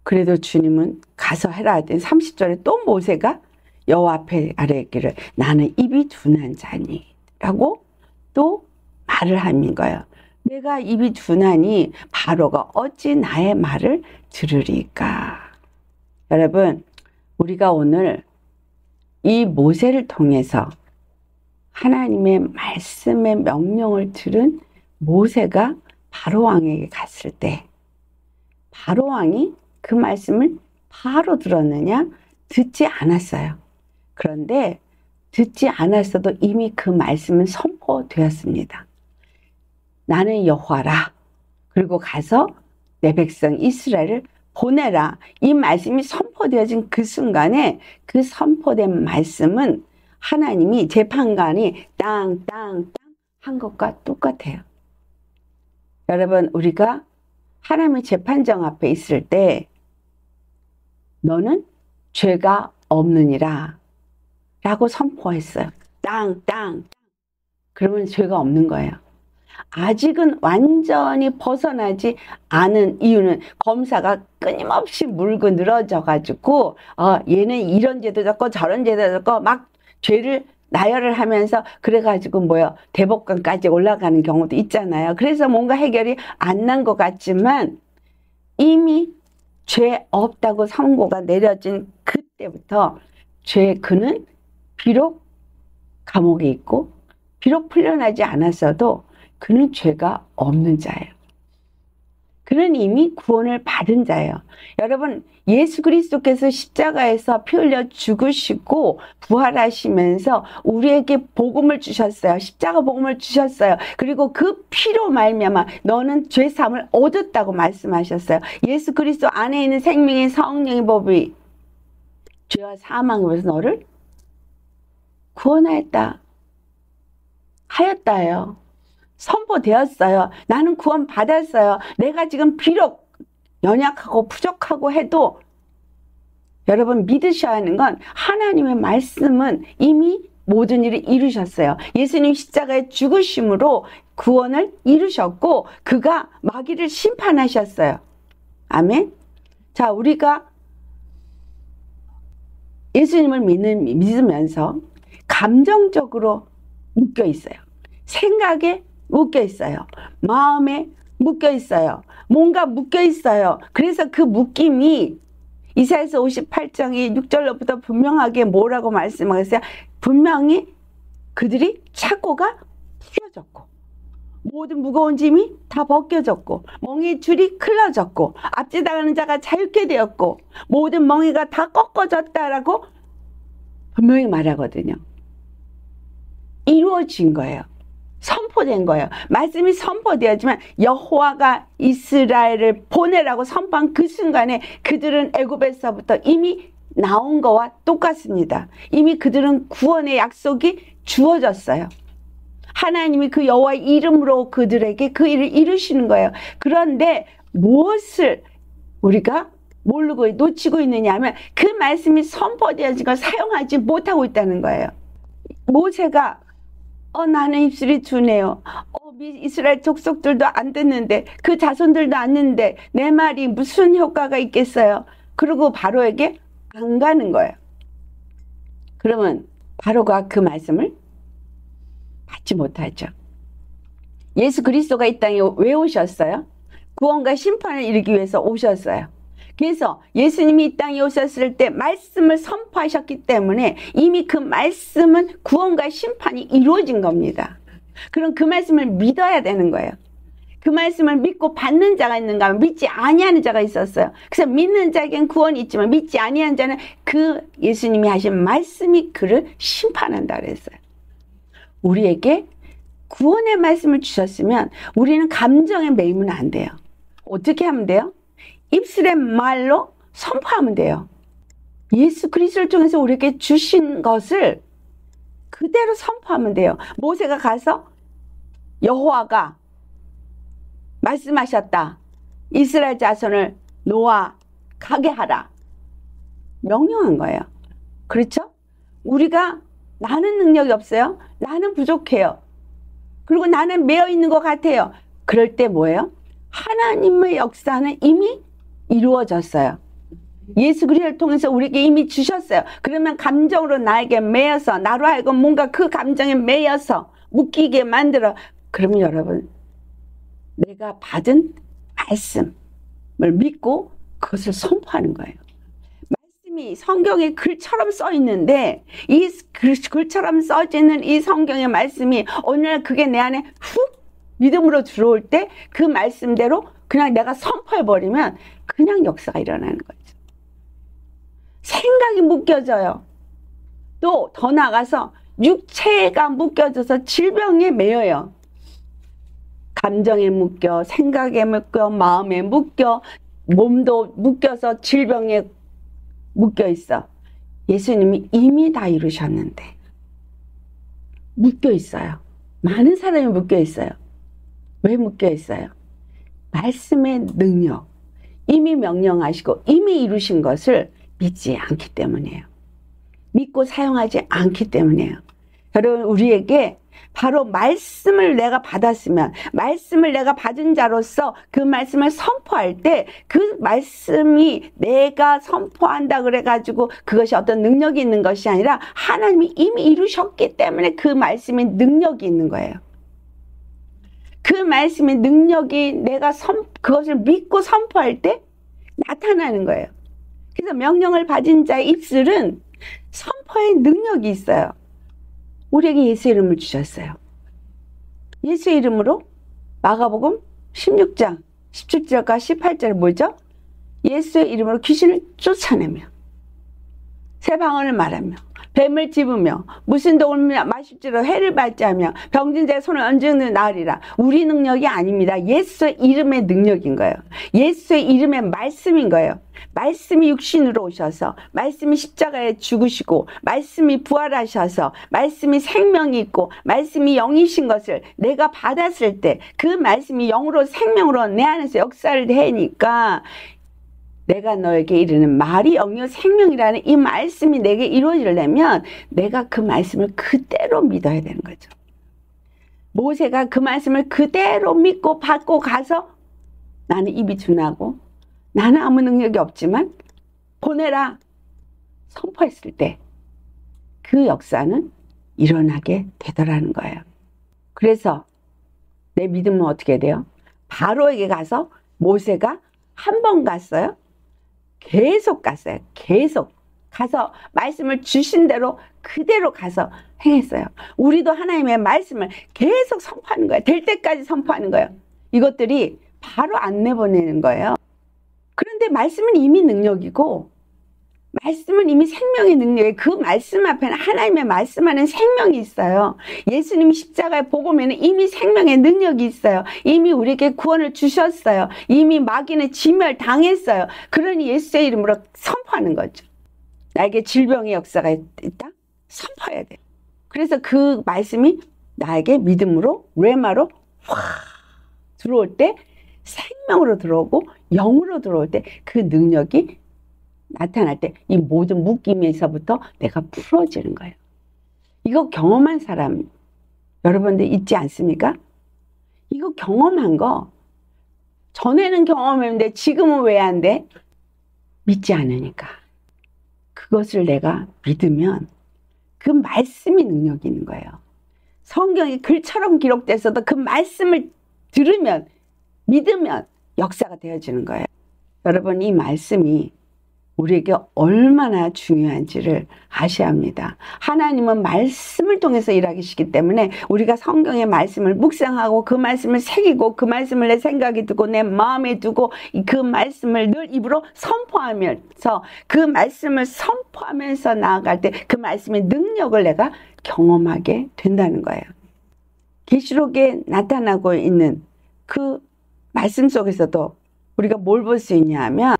그래도 주님은 가서 해라 했더니 30절에 또 모세가 여호와 앞에 아뢰기를 나는 입이 둔한 자니 라고 또 말을 하는 거예요. 내가 입이 둔하니 바로가 어찌 나의 말을 들으리까? 여러분, 우리가 오늘 이 모세를 통해서 하나님의 말씀의 명령을 들은 모세가 바로 왕에게 갔을 때 바로 왕이 그 말씀을 바로 들었느냐? 듣지 않았어요. 그런데 듣지 않았어도 이미 그 말씀은 선포되었습니다. 나는 여호와라. 그리고 가서 내 백성 이스라엘을 보내라. 이 말씀이 선포되어진 그 순간에 그 선포된 말씀은 하나님이 재판관이 땅땅땅 한 것과 똑같아요. 여러분, 우리가 하나님의 재판정 앞에 있을 때 너는 죄가 없느니라 라고 선포했어요. 땅땅. 그러면 죄가 없는 거예요. 아직은 완전히 벗어나지 않은 이유는 검사가 끊임없이 물고 늘어져 가지고 얘는 이런 죄도 졌고 저런 죄도 졌고 막 죄를 나열을 하면서 그래가지고 대법관까지 올라가는 경우도 있잖아요. 그래서 뭔가 해결이 안 난 것 같지만 이미 죄 없다고 선고가 내려진 그때부터 그는 비록 감옥에 있고 비록 풀려나지 않았어도 그는 죄가 없는 자예요. 그는 이미 구원을 받은 자예요. 여러분, 예수 그리스도께서 십자가에서 피 흘려 죽으시고 부활하시면서 우리에게 복음을 주셨어요. 십자가 복음을 주셨어요. 그리고 그 피로 말미암아 너는 죄 사함을 얻었다고 말씀하셨어요. 예수 그리스도 안에 있는 생명의 성령의 법이 죄와 사망으로서 너를 구원하였다. 하였다요. 선포되었어요. 나는 구원 받았어요. 내가 지금 비록 연약하고 부족하고 해도 여러분 믿으셔야 하는 건 하나님의 말씀은 이미 모든 일을 이루셨어요. 예수님 십자가에 죽으심으로 구원을 이루셨고 그가 마귀를 심판하셨어요. 아멘. 자, 우리가 예수님을 믿으면서 감정적으로 묶여 있어요. 생각에 묶여 있어요. 마음에 묶여 있어요. 뭔가 묶여 있어요. 그래서 그 묶임이 이사야서 58장의 6절로부터 분명하게 뭐라고 말씀하셨어요? 분명히 그들이 착고가 풀어졌고 모든 무거운 짐이 다 벗겨졌고 멍에의 줄이 클러졌고 앞지나가는 자가 자유케 되었고 모든 멍에가 다 꺾어졌다라고 분명히 말하거든요. 이루어진 거예요. 선포된 거예요. 말씀이 선포되었지만 여호와가 이스라엘을 보내라고 선포한 그 순간에 그들은 애굽에서부터 이미 나온 거와 똑같습니다. 이미 그들은 구원의 약속이 주어졌어요. 하나님이 그 여호와의 이름으로 그들에게 그 일을 이루시는 거예요. 그런데 무엇을 우리가 모르고 놓치고 있느냐 하면 그 말씀이 선포되어진 걸 사용하지 못하고 있다는 거예요. 모세가 나는 입술이 둔해요. 이스라엘 족속들도 안 듣는데, 그 자손들도 안 듣는데 내 말이 무슨 효과가 있겠어요? 그리고 바로에게 안 가는 거예요. 그러면 바로가 그 말씀을 받지 못하죠. 예수 그리스도가 이 땅에 왜 오셨어요? 구원과 심판을 이루기 위해서 오셨어요. 그래서 예수님이 이 땅에 오셨을 때 말씀을 선포하셨기 때문에 이미 그 말씀은 구원과 심판이 이루어진 겁니다. 그럼 그 말씀을 믿어야 되는 거예요. 그 말씀을 믿고 받는 자가 있는가 하면 믿지 아니하는 자가 있었어요. 그래서 믿는 자에겐 구원이 있지만 믿지 아니하는 자는 그 예수님이 하신 말씀이 그를 심판한다 그랬어요. 우리에게 구원의 말씀을 주셨으면 우리는 감정에 매이면 안 돼요. 어떻게 하면 돼요? 입술의 말로 선포하면 돼요. 예수 그리스도를 통해서 우리에게 주신 것을 그대로 선포하면 돼요. 모세가 가서 여호와가 말씀하셨다. 이스라엘 자손을 놓아 가게 하라. 명령한 거예요. 그렇죠? 우리가 나는 능력이 없어요. 나는 부족해요. 그리고 나는 매여 있는 것 같아요. 그럴 때 뭐예요? 하나님의 역사는 이미 이루어졌어요. 예수 그리스도를 통해서 우리에게 이미 주셨어요. 그러면 감정으로 나에게 매여서 나로 하여금 뭔가 그 감정에 매여서 묶이게 만들어. 그러면 여러분 내가 받은 말씀을 믿고 그것을 선포하는 거예요. 말씀이 성경에 글처럼 써 있는데 이 글처럼 써지는 이 성경의 말씀이 오늘 그게 내 안에 훅 믿음으로 들어올 때 그 말씀대로 그냥 내가 선포해버리면 그냥 역사가 일어나는 거죠. 생각이 묶여져요. 또 더 나아가서 육체가 묶여져서 질병에 매여요. 감정에 묶여, 생각에 묶여, 마음에 묶여, 몸도 묶여서 질병에 묶여 있어. 예수님이 이미 다 이루셨는데 묶여 있어요. 많은 사람이 묶여 있어요. 왜 묶여 있어요? 말씀의 능력, 이미 명령하시고 이미 이루신 것을 믿지 않기 때문이에요. 믿고 사용하지 않기 때문이에요. 여러분 우리에게 바로 말씀을 내가 받았으면 말씀을 내가 받은 자로서 그 말씀을 선포할 때 그 말씀이 내가 선포한다 그래가지고 그것이 어떤 능력이 있는 것이 아니라 하나님이 이미 이루셨기 때문에 그 말씀이 능력이 있는 거예요. 그 말씀의 능력이 내가 그것을 믿고 선포할 때 나타나는 거예요. 그래서 명령을 받은 자의 입술은 선포의 능력이 있어요. 우리에게 예수 이름을 주셨어요. 예수 이름으로 마가복음 16장 17절과 18절 뭐죠? 예수의 이름으로 귀신을 쫓아내며 새 방언을 말하며 뱀을 집으며 무슨 독을 마실지로 해를 받지 하며 병든 자의 손을 얹는 나으리라. 우리 능력이 아닙니다. 예수의 이름의 능력인 거예요. 예수의 이름의 말씀인 거예요. 말씀이 육신으로 오셔서 말씀이 십자가에 죽으시고 말씀이 부활하셔서 말씀이 생명이 있고 말씀이 영이신 것을 내가 받았을 때 그 말씀이 영으로 생명으로 내 안에서 역사를 해니까 내가 너에게 이르는 말이 영이요 생명이라는 이 말씀이 내게 이루어지려면 내가 그 말씀을 그대로 믿어야 되는 거죠. 모세가 그 말씀을 그대로 믿고 받고 가서 나는 입이 둔하고 나는 아무 능력이 없지만 보내라 선포했을 때 그 역사는 일어나게 되더라는 거예요. 그래서 내 믿음은 어떻게 돼요? 바로에게 가서 모세가 한 번 갔어요? 계속 갔어요. 계속 가서 말씀을 주신 대로 그대로 가서 행했어요. 우리도 하나님의 말씀을 계속 선포하는 거예요. 될 때까지 선포하는 거예요. 이것들이 바로 안 내보내는 거예요. 그런데 말씀은 이미 능력이고 말씀은 이미 생명의 능력이에요. 그 말씀 앞에는 하나님의 말씀하는 생명이 있어요. 예수님이 십자가의 복음에는 이미 생명의 능력이 있어요. 이미 우리에게 구원을 주셨어요. 이미 마귀는 진멸당했어요. 그러니 예수의 이름으로 선포하는 거죠. 나에게 질병의 역사가 있다? 선포해야 돼요. 그래서 그 말씀이 나에게 믿음으로 레마로 확 들어올 때 생명으로 들어오고 영으로 들어올 때 그 능력이 나타날 때 이 모든 묶임에서부터 내가 풀어지는 거예요. 이거 경험한 사람 여러분들 있지 않습니까? 이거 경험한 거 전에는 경험했는데 지금은 왜 안 돼? 믿지 않으니까. 그것을 내가 믿으면 그 말씀이 능력이 있는 거예요. 성경이 글처럼 기록돼서도 그 말씀을 들으면, 믿으면 역사가 되어지는 거예요. 여러분, 이 말씀이 우리에게 얼마나 중요한지를 아셔야 합니다. 하나님은 말씀을 통해서 일하시기 때문에 우리가 성경의 말씀을 묵상하고 그 말씀을 새기고 그 말씀을 내 생각에 두고 내 마음에 두고 그 말씀을 늘 입으로 선포하면서 그 말씀을 선포하면서 나아갈 때 그 말씀의 능력을 내가 경험하게 된다는 거예요. 계시록에 나타나고 있는 그 말씀 속에서도 우리가 뭘 볼 수 있냐 하면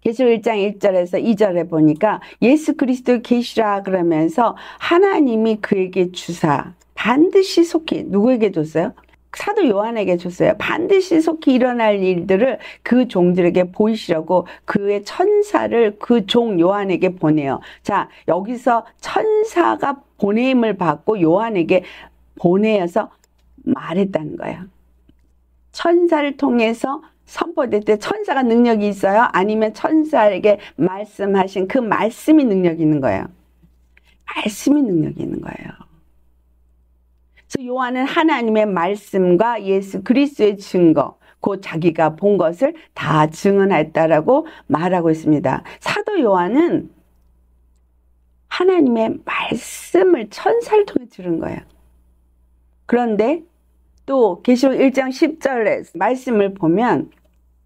계시록 1장 1절에서 2절에 보니까 예수 그리스도의 계시라 그러면서 하나님이 그에게 주사 반드시 속히 누구에게 줬어요? 사도 요한에게 줬어요. 반드시 속히 일어날 일들을 그 종들에게 보이시려고 그의 천사를 그 종 요한에게 보내요. 자, 여기서 천사가 보냄을 받고 요한에게 보내어서 말했다는 거예요. 천사를 통해서 선포될 때 천사가 능력이 있어요? 아니면 천사에게 말씀하신 그 말씀이 능력이 있는 거예요? 말씀이 능력이 있는 거예요. 그래서 요한은 하나님의 말씀과 예수 그리스도의 증거, 곧 자기가 본 것을 다 증언했다라고 말하고 있습니다. 사도 요한은 하나님의 말씀을 천사를 통해 들은 거예요. 그런데 또 계시록 1장 10절에 말씀을 보면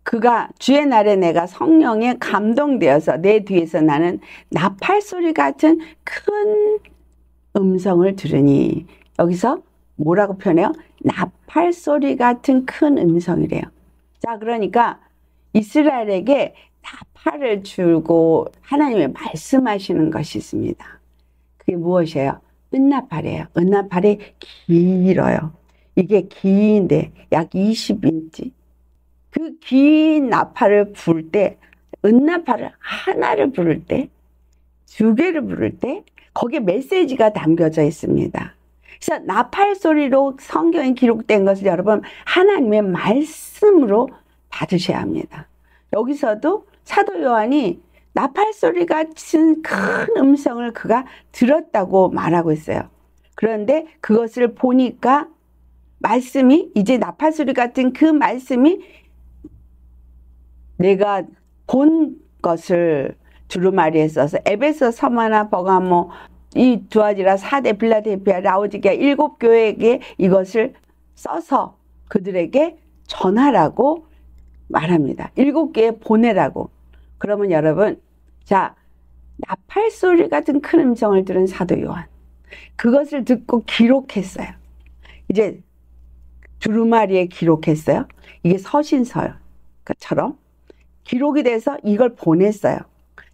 그가 주의 날에 내가 성령에 감동되어서 내 뒤에서 나는 나팔 소리 같은 큰 음성을 들으니, 여기서 뭐라고 표현해요? 나팔 소리 같은 큰 음성이래요. 자, 그러니까 이스라엘에게 나팔을 주고 하나님의 말씀하시는 것이 있습니다. 그게 무엇이에요? 은나팔이에요. 은나팔이 길어요. 이게 긴데 약 20인치. 그 긴 나팔을 불 때, 은나팔을 하나를 부를 때, 두 개를 부를 때 거기에 메시지가 담겨져 있습니다. 그래서 나팔 소리로 성경에 기록된 것을 여러분 하나님의 말씀으로 받으셔야 합니다. 여기서도 사도 요한이 나팔 소리 같은 큰 음성을 그가 들었다고 말하고 있어요. 그런데 그것을 보니까 말씀이, 이제 나팔 소리 같은 그 말씀이 내가 본 것을 두루마리에 써서 에베소, 서마나, 버가모, 이 두아디라, 사대, 빌라델피아, 라오디게아 7교회에게 이것을 써서 그들에게 전하라고 말합니다. 7교회에 보내라고. 그러면 여러분, 자, 나팔 소리 같은 큰 음성을 들은 사도 요한, 그것을 듣고 기록했어요. 이제 두루마리에 기록했어요. 이게 서신서처럼 기록이 돼서 이걸 보냈어요.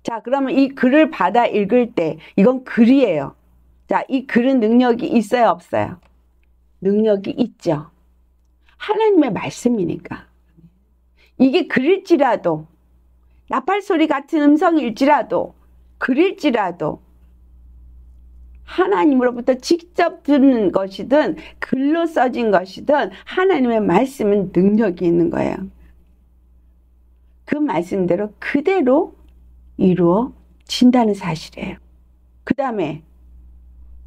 자, 그러면 이 글을 받아 읽을 때 이건 글이에요. 자, 이 글은 능력이 있어요, 없어요? 능력이 있죠. 하나님의 말씀이니까. 이게 글일지라도, 나팔 소리 같은 음성일지라도, 글일지라도 하나님으로부터 직접 듣는 것이든 글로 써진 것이든 하나님의 말씀은 능력이 있는 거예요. 그 말씀대로 그대로 이루어진다는 사실이에요. 그 다음에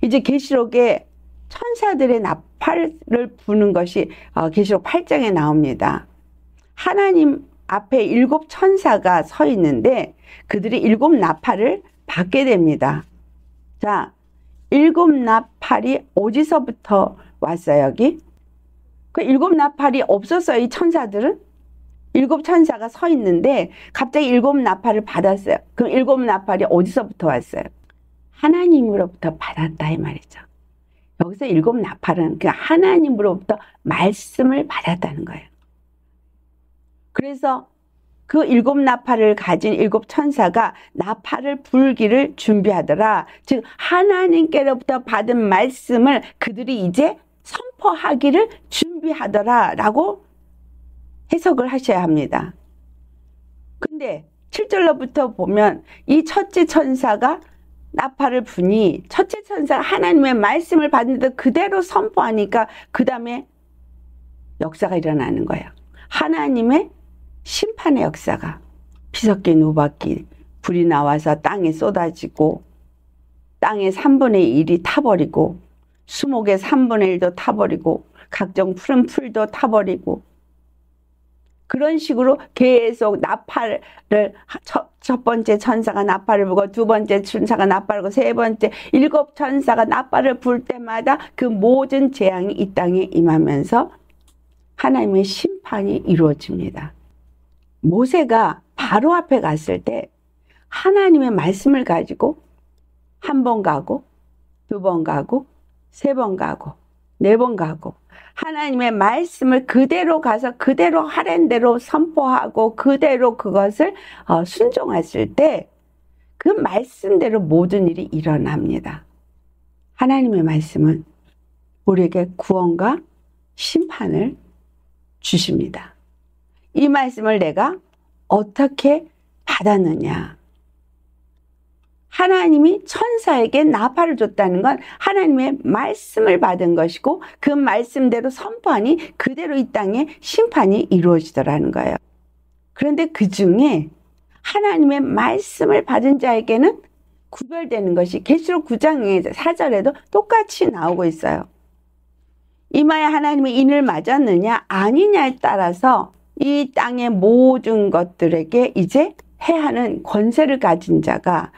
이제 계시록에 천사들의 나팔을 부는 것이 계시록 8장에 나옵니다. 하나님 앞에 7 천사가 서 있는데 그들이 7 나팔을 받게 됩니다. 자, 7 나팔이 어디서부터 왔어요, 여기? 그 7 나팔이 없었어요, 이 천사들은? 7 천사가 서 있는데 갑자기 7 나팔을 받았어요. 그럼 7 나팔이 어디서부터 왔어요? 하나님으로부터 받았다 이 말이죠. 여기서 7 나팔은 그 하나님으로부터 말씀을 받았다는 거예요. 그래서 그 7 나팔을 가진 7 천사가 나팔을 불기를 준비하더라. 즉 하나님께로부터 받은 말씀을 그들이 이제 선포하기를 준비하더라 라고 해석을 하셔야 합니다. 근데 7절로부터 보면 이 첫째 천사가 나팔을 부니 첫째 천사가 하나님의 말씀을 받는데 그대로 선포하니까 그 다음에 역사가 일어나는 거예요. 하나님의 심판의 역사가 피 섞인 우박이 불이 나와서 땅에 쏟아지고 땅의 3분의 1이 타버리고 수목의 3분의 1도 타버리고 각종 푸른 풀도 타버리고 그런 식으로 계속 나팔을 첫 번째 천사가 나팔을 불고 두 번째 천사가 나팔을 불고 세 번째 7 천사가 나팔을 불 때마다 그 모든 재앙이 이 땅에 임하면서 하나님의 심판이 이루어집니다. 모세가 바로 앞에 갔을 때 하나님의 말씀을 가지고 한 번 가고 두 번 가고 세 번 가고 네 번 가고 하나님의 말씀을 그대로 가서 그대로 하랜 대로 선포하고 그대로 그것을 순종했을 때 그 말씀대로 모든 일이 일어납니다. 하나님의 말씀은 우리에게 구원과 심판을 주십니다. 이 말씀을 내가 어떻게 받았느냐? 하나님이 천사에게 나팔을 줬다는 건 하나님의 말씀을 받은 것이고 그 말씀대로 선포하니 그대로 이 땅에 심판이 이루어지더라는 거예요. 그런데 그 중에 하나님의 말씀을 받은 자에게는 구별되는 것이 계시록 9장 4절에도 똑같이 나오고 있어요. 이마에 하나님의 인을 맞았느냐 아니냐에 따라서 이 땅의 모든 것들에게 이제 해하는 권세를 가진 자가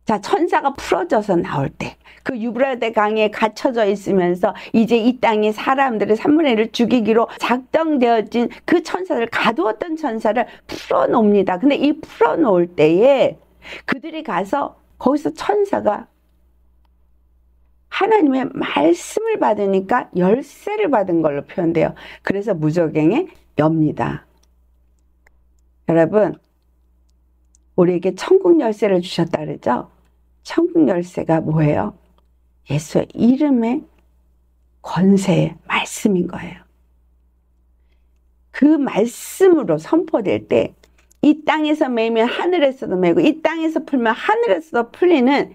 자 천사가 풀어져서 나올 때 그 유브라데 강에 갇혀져 있으면서 이제 이 땅의 사람들의 3분의 1을 죽이기로 작정되어진 그 천사를 가두었던 천사를 풀어놓습니다. 근데 이 풀어놓을 때에 그들이 가서 거기서 천사가 하나님의 말씀을 받으니까 열쇠를 받은 걸로 표현돼요. 그래서 무저갱에 엽니다. 여러분 우리에게 천국 열쇠를 주셨다 그러죠? 천국 열쇠가 뭐예요? 예수의 이름의 권세의 말씀인 거예요. 그 말씀으로 선포될 때 이 땅에서 매면 하늘에서도 매고 이 땅에서 풀면 하늘에서도 풀리는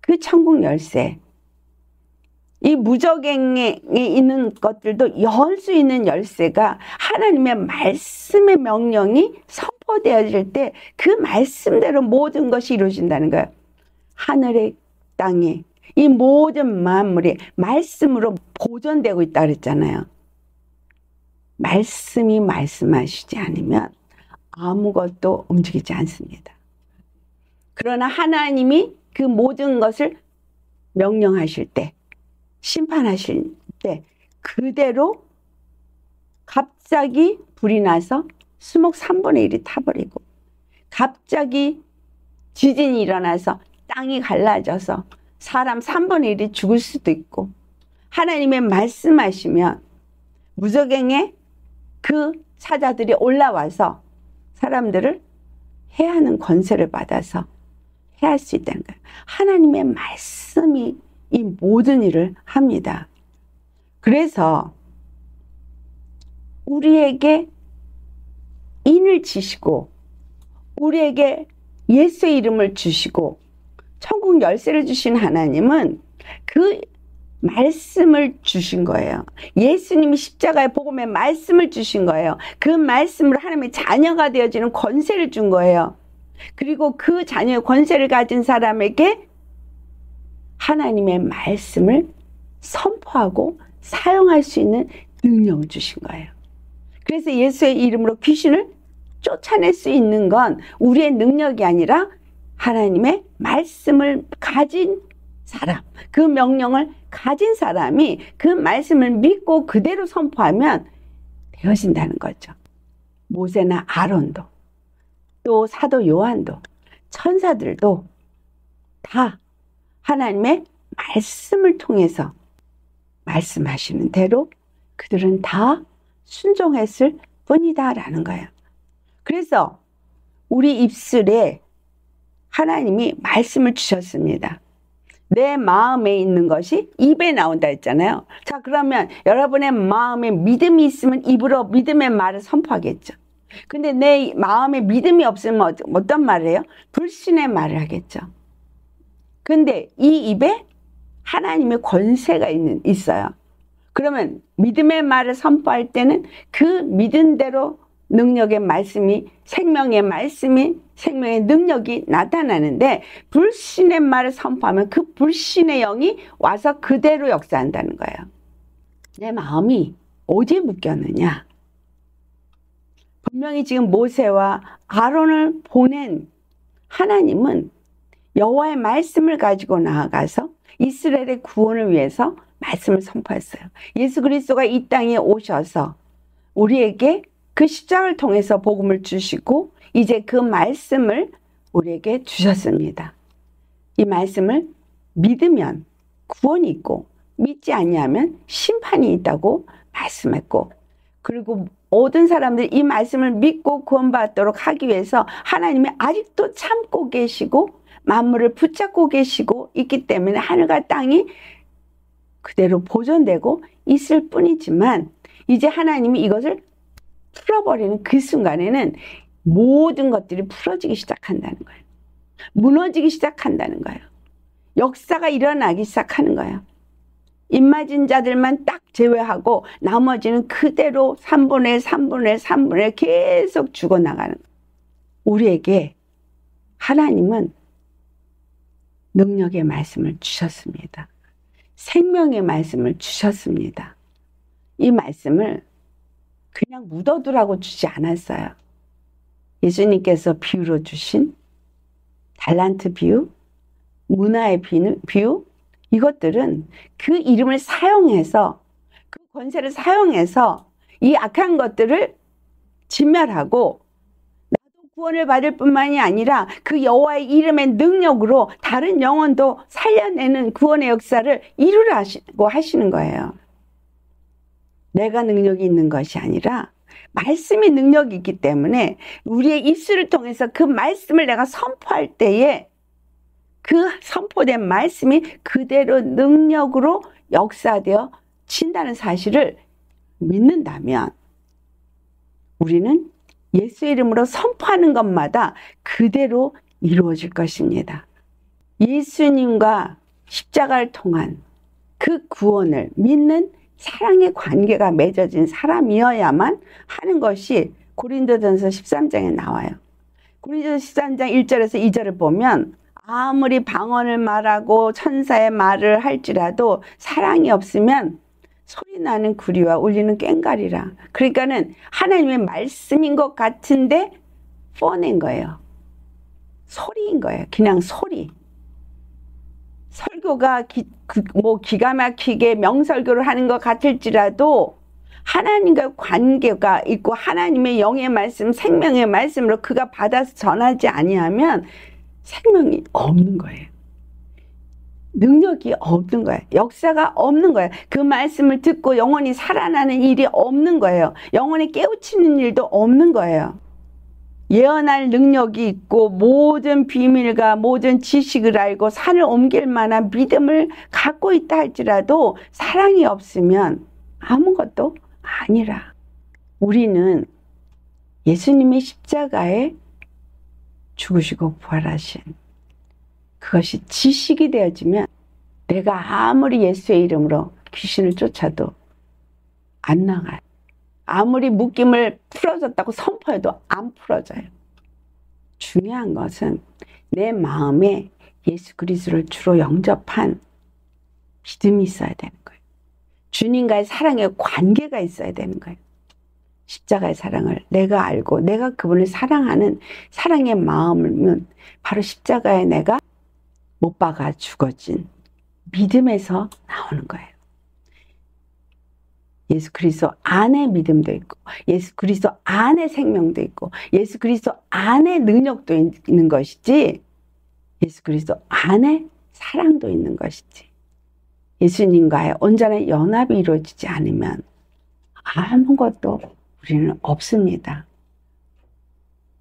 그 천국 열쇠. 이 무저갱에 있는 것들도 열 수 있는 열쇠가 하나님의 말씀의 명령이 선포되어질 때 그 말씀대로 모든 것이 이루어진다는 거예요. 하늘의 땅에 이 모든 만물이 말씀으로 보존되고 있다 그랬잖아요. 말씀이 말씀하시지 않으면 아무것도 움직이지 않습니다. 그러나 하나님이 그 모든 것을 명령하실 때 심판하실 때 그대로 갑자기 불이 나서 수목 3분의 1이 타버리고 갑자기 지진이 일어나서 땅이 갈라져서 사람 3분의 1이 죽을 수도 있고 하나님의 말씀하시면 무저갱에 그 사자들이 올라와서 사람들을 해하는 권세를 받아서 해할 수 있다는 거예요. 하나님의 말씀이 이 모든 일을 합니다. 그래서 우리에게 인을 지시고 우리에게 예수의 이름을 주시고 천국 열쇠를 주신 하나님은 그 말씀을 주신 거예요. 예수님이 십자가의 복음의 말씀을 주신 거예요. 그 말씀으로 하나님의 자녀가 되어지는 권세를 준 거예요. 그리고 그 자녀의 권세를 가진 사람에게 하나님의 말씀을 선포하고 사용할 수 있는 능력을 주신 거예요. 그래서 예수의 이름으로 귀신을 쫓아낼 수 있는 건 우리의 능력이 아니라 하나님의 말씀을 가진 사람, 그 명령을 가진 사람이 그 말씀을 믿고 그대로 선포하면 되어진다는 거죠. 모세나 아론도 또 사도 요한도 천사들도 다 하나님의 말씀을 통해서 말씀하시는 대로 그들은 다 순종했을 뿐이다라는 거예요. 그래서 우리 입술에 하나님이 말씀을 주셨습니다. 내 마음에 있는 것이 입에 나온다 했잖아요. 자, 그러면 여러분의 마음에 믿음이 있으면 입으로 믿음의 말을 선포하겠죠. 근데 내 마음에 믿음이 없으면 어떤 말을 해요? 불신의 말을 하겠죠. 근데 이 입에 하나님의 권세가 있어요. 그러면 믿음의 말을 선포할 때는 그 믿은 대로 능력의 말씀이, 생명의 말씀이, 생명의 능력이 나타나는데, 불신의 말을 선포하면 그 불신의 영이 와서 그대로 역사한다는 거예요. 내 마음이 어디에 묶였느냐? 분명히 지금 모세와 아론을 보낸 하나님은 여호와의 말씀을 가지고 나아가서 이스라엘의 구원을 위해서 말씀을 선포했어요. 예수 그리스도가 이 땅에 오셔서 우리에게 그 십자가를 통해서 복음을 주시고 이제 그 말씀을 우리에게 주셨습니다. 이 말씀을 믿으면 구원이 있고 믿지 아니하면 심판이 있다고 말씀했고, 그리고 모든 사람들이 이 말씀을 믿고 구원받도록 하기 위해서 하나님이 아직도 참고 계시고 만물을 붙잡고 계시고 있기 때문에 하늘과 땅이 그대로 보존되고 있을 뿐이지만, 이제 하나님이 이것을 풀어버리는 그 순간에는 모든 것들이 풀어지기 시작한다는 거예요. 무너지기 시작한다는 거예요. 역사가 일어나기 시작하는 거예요. 입맞은 자들만 딱 제외하고 나머지는 그대로 3분의 3분의 3분의 계속 죽어나가는 거예요. 우리에게 하나님은 능력의 말씀을 주셨습니다. 생명의 말씀을 주셨습니다. 이 말씀을 그냥 묻어두라고 주지 않았어요. 예수님께서 비유로 주신 달란트 비유, 문화의 비유, 이것들은 그 이름을 사용해서, 그 권세를 사용해서 이 악한 것들을 진멸하고 나도 구원을 받을 뿐만이 아니라 그 여호와의 이름의 능력으로 다른 영혼도 살려내는 구원의 역사를 이루라고 하시는 거예요. 내가 능력이 있는 것이 아니라 말씀이 능력이 있기 때문에 우리의 입술을 통해서 그 말씀을 내가 선포할 때에 그 선포된 말씀이 그대로 능력으로 역사되어 진다는 사실을 믿는다면 우리는 예수의 이름으로 선포하는 것마다 그대로 이루어질 것입니다. 예수님과 십자가를 통한 그 구원을 믿는 사랑의 관계가 맺어진 사람이어야만 하는 것이 고린도전서 13장에 나와요. 고린도전서 13장 1절에서 2절을 보면 아무리 방언을 말하고 천사의 말을 할지라도 사랑이 없으면 소리나는 구리와 울리는 꽹과리라. 그러니까는 하나님의 말씀인 것 같은데 뻔한 거예요. 소리인 거예요. 그냥 소리. 설교가 기가 막히게 명설교를 하는 것 같을지라도 하나님과 관계가 있고 하나님의 영의 말씀, 생명의 말씀으로 그가 받아서 전하지 아니하면 생명이 없는 거예요. 능력이 없는 거예요. 역사가 없는 거예요. 그 말씀을 듣고 영혼이 살아나는 일이 없는 거예요. 영혼이 깨우치는 일도 없는 거예요. 예언할 능력이 있고 모든 비밀과 모든 지식을 알고 산을 옮길 만한 믿음을 갖고 있다 할지라도 사랑이 없으면 아무것도 아니라. 우리는 예수님의 십자가에 죽으시고 부활하신 그것이 지식이 되어지면 내가 아무리 예수의 이름으로 귀신을 쫓아도 안 나가요. 아무리 묶임을 풀어졌다고 선포해도 안 풀어져요. 중요한 것은 내 마음에 예수 그리스도를 주로 영접한 믿음이 있어야 되는 거예요. 주님과의 사랑의 관계가 있어야 되는 거예요. 십자가의 사랑을 내가 알고 내가 그분을 사랑하는 사랑의 마음은 바로 십자가에 내가 못 박아 죽어진 믿음에서 나오는 거예요. 예수 그리스도 안에 믿음도 있고 예수 그리스도 안에 생명도 있고 예수 그리스도 안에 능력도 있는 것이지 예수 그리스도 안에 사랑도 있는 것이지 예수님과의 온전한 연합이 이루어지지 않으면 아무것도 우리는 없습니다.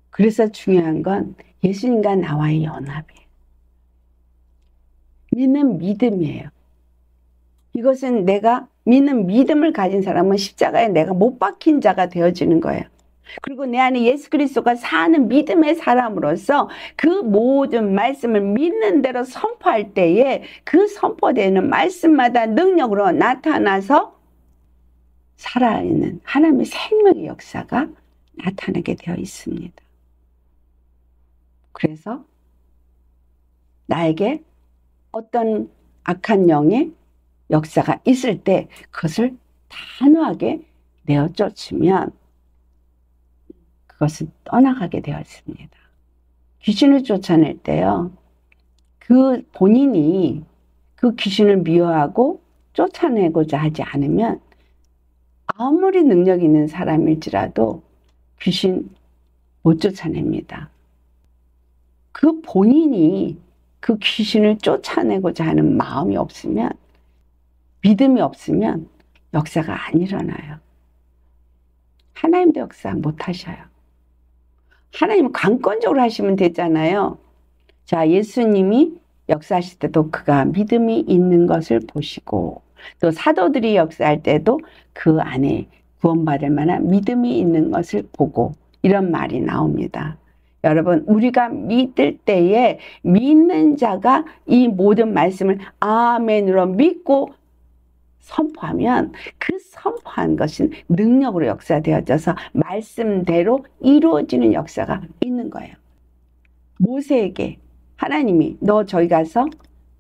그래서 중요한 건 예수님과 나와의 연합이에요. 믿는 믿음이에요. 이것은 내가 믿는 믿음을 가진 사람은 십자가에 내가 못 박힌 자가 되어지는 거예요. 그리고 내 안에 예수 그리스도가 사는 믿음의 사람으로서 그 모든 말씀을 믿는 대로 선포할 때에 그 선포되는 말씀마다 능력으로 나타나서 살아있는 하나님의 생명의 역사가 나타나게 되어 있습니다. 그래서 나에게 어떤 악한 영의 역사가 있을 때 그것을 단호하게 내어 쫓으면 그것은 떠나가게 되어 있습니다. 귀신을 쫓아낼 때요, 그 본인이 그 귀신을 미워하고 쫓아내고자 하지 않으면 아무리 능력 있는 사람일지라도 귀신 못 쫓아냅니다. 그 본인이 그 귀신을 쫓아내고자 하는 마음이 없으면, 믿음이 없으면 역사가 안 일어나요. 하나님도 역사 못 하셔요. 하나님은 관건적으로 하시면 되잖아요. 자, 예수님이 역사하실 때도 그가 믿음이 있는 것을 보시고, 또 사도들이 역사할 때도 그 안에 구원받을 만한 믿음이 있는 것을 보고, 이런 말이 나옵니다. 여러분, 우리가 믿을 때에 믿는 자가 이 모든 말씀을 아멘으로 믿고 선포하면 그 선포한 것은 능력으로 역사되어져서 말씀대로 이루어지는 역사가 있는 거예요. 모세에게 하나님이 너 저기 가서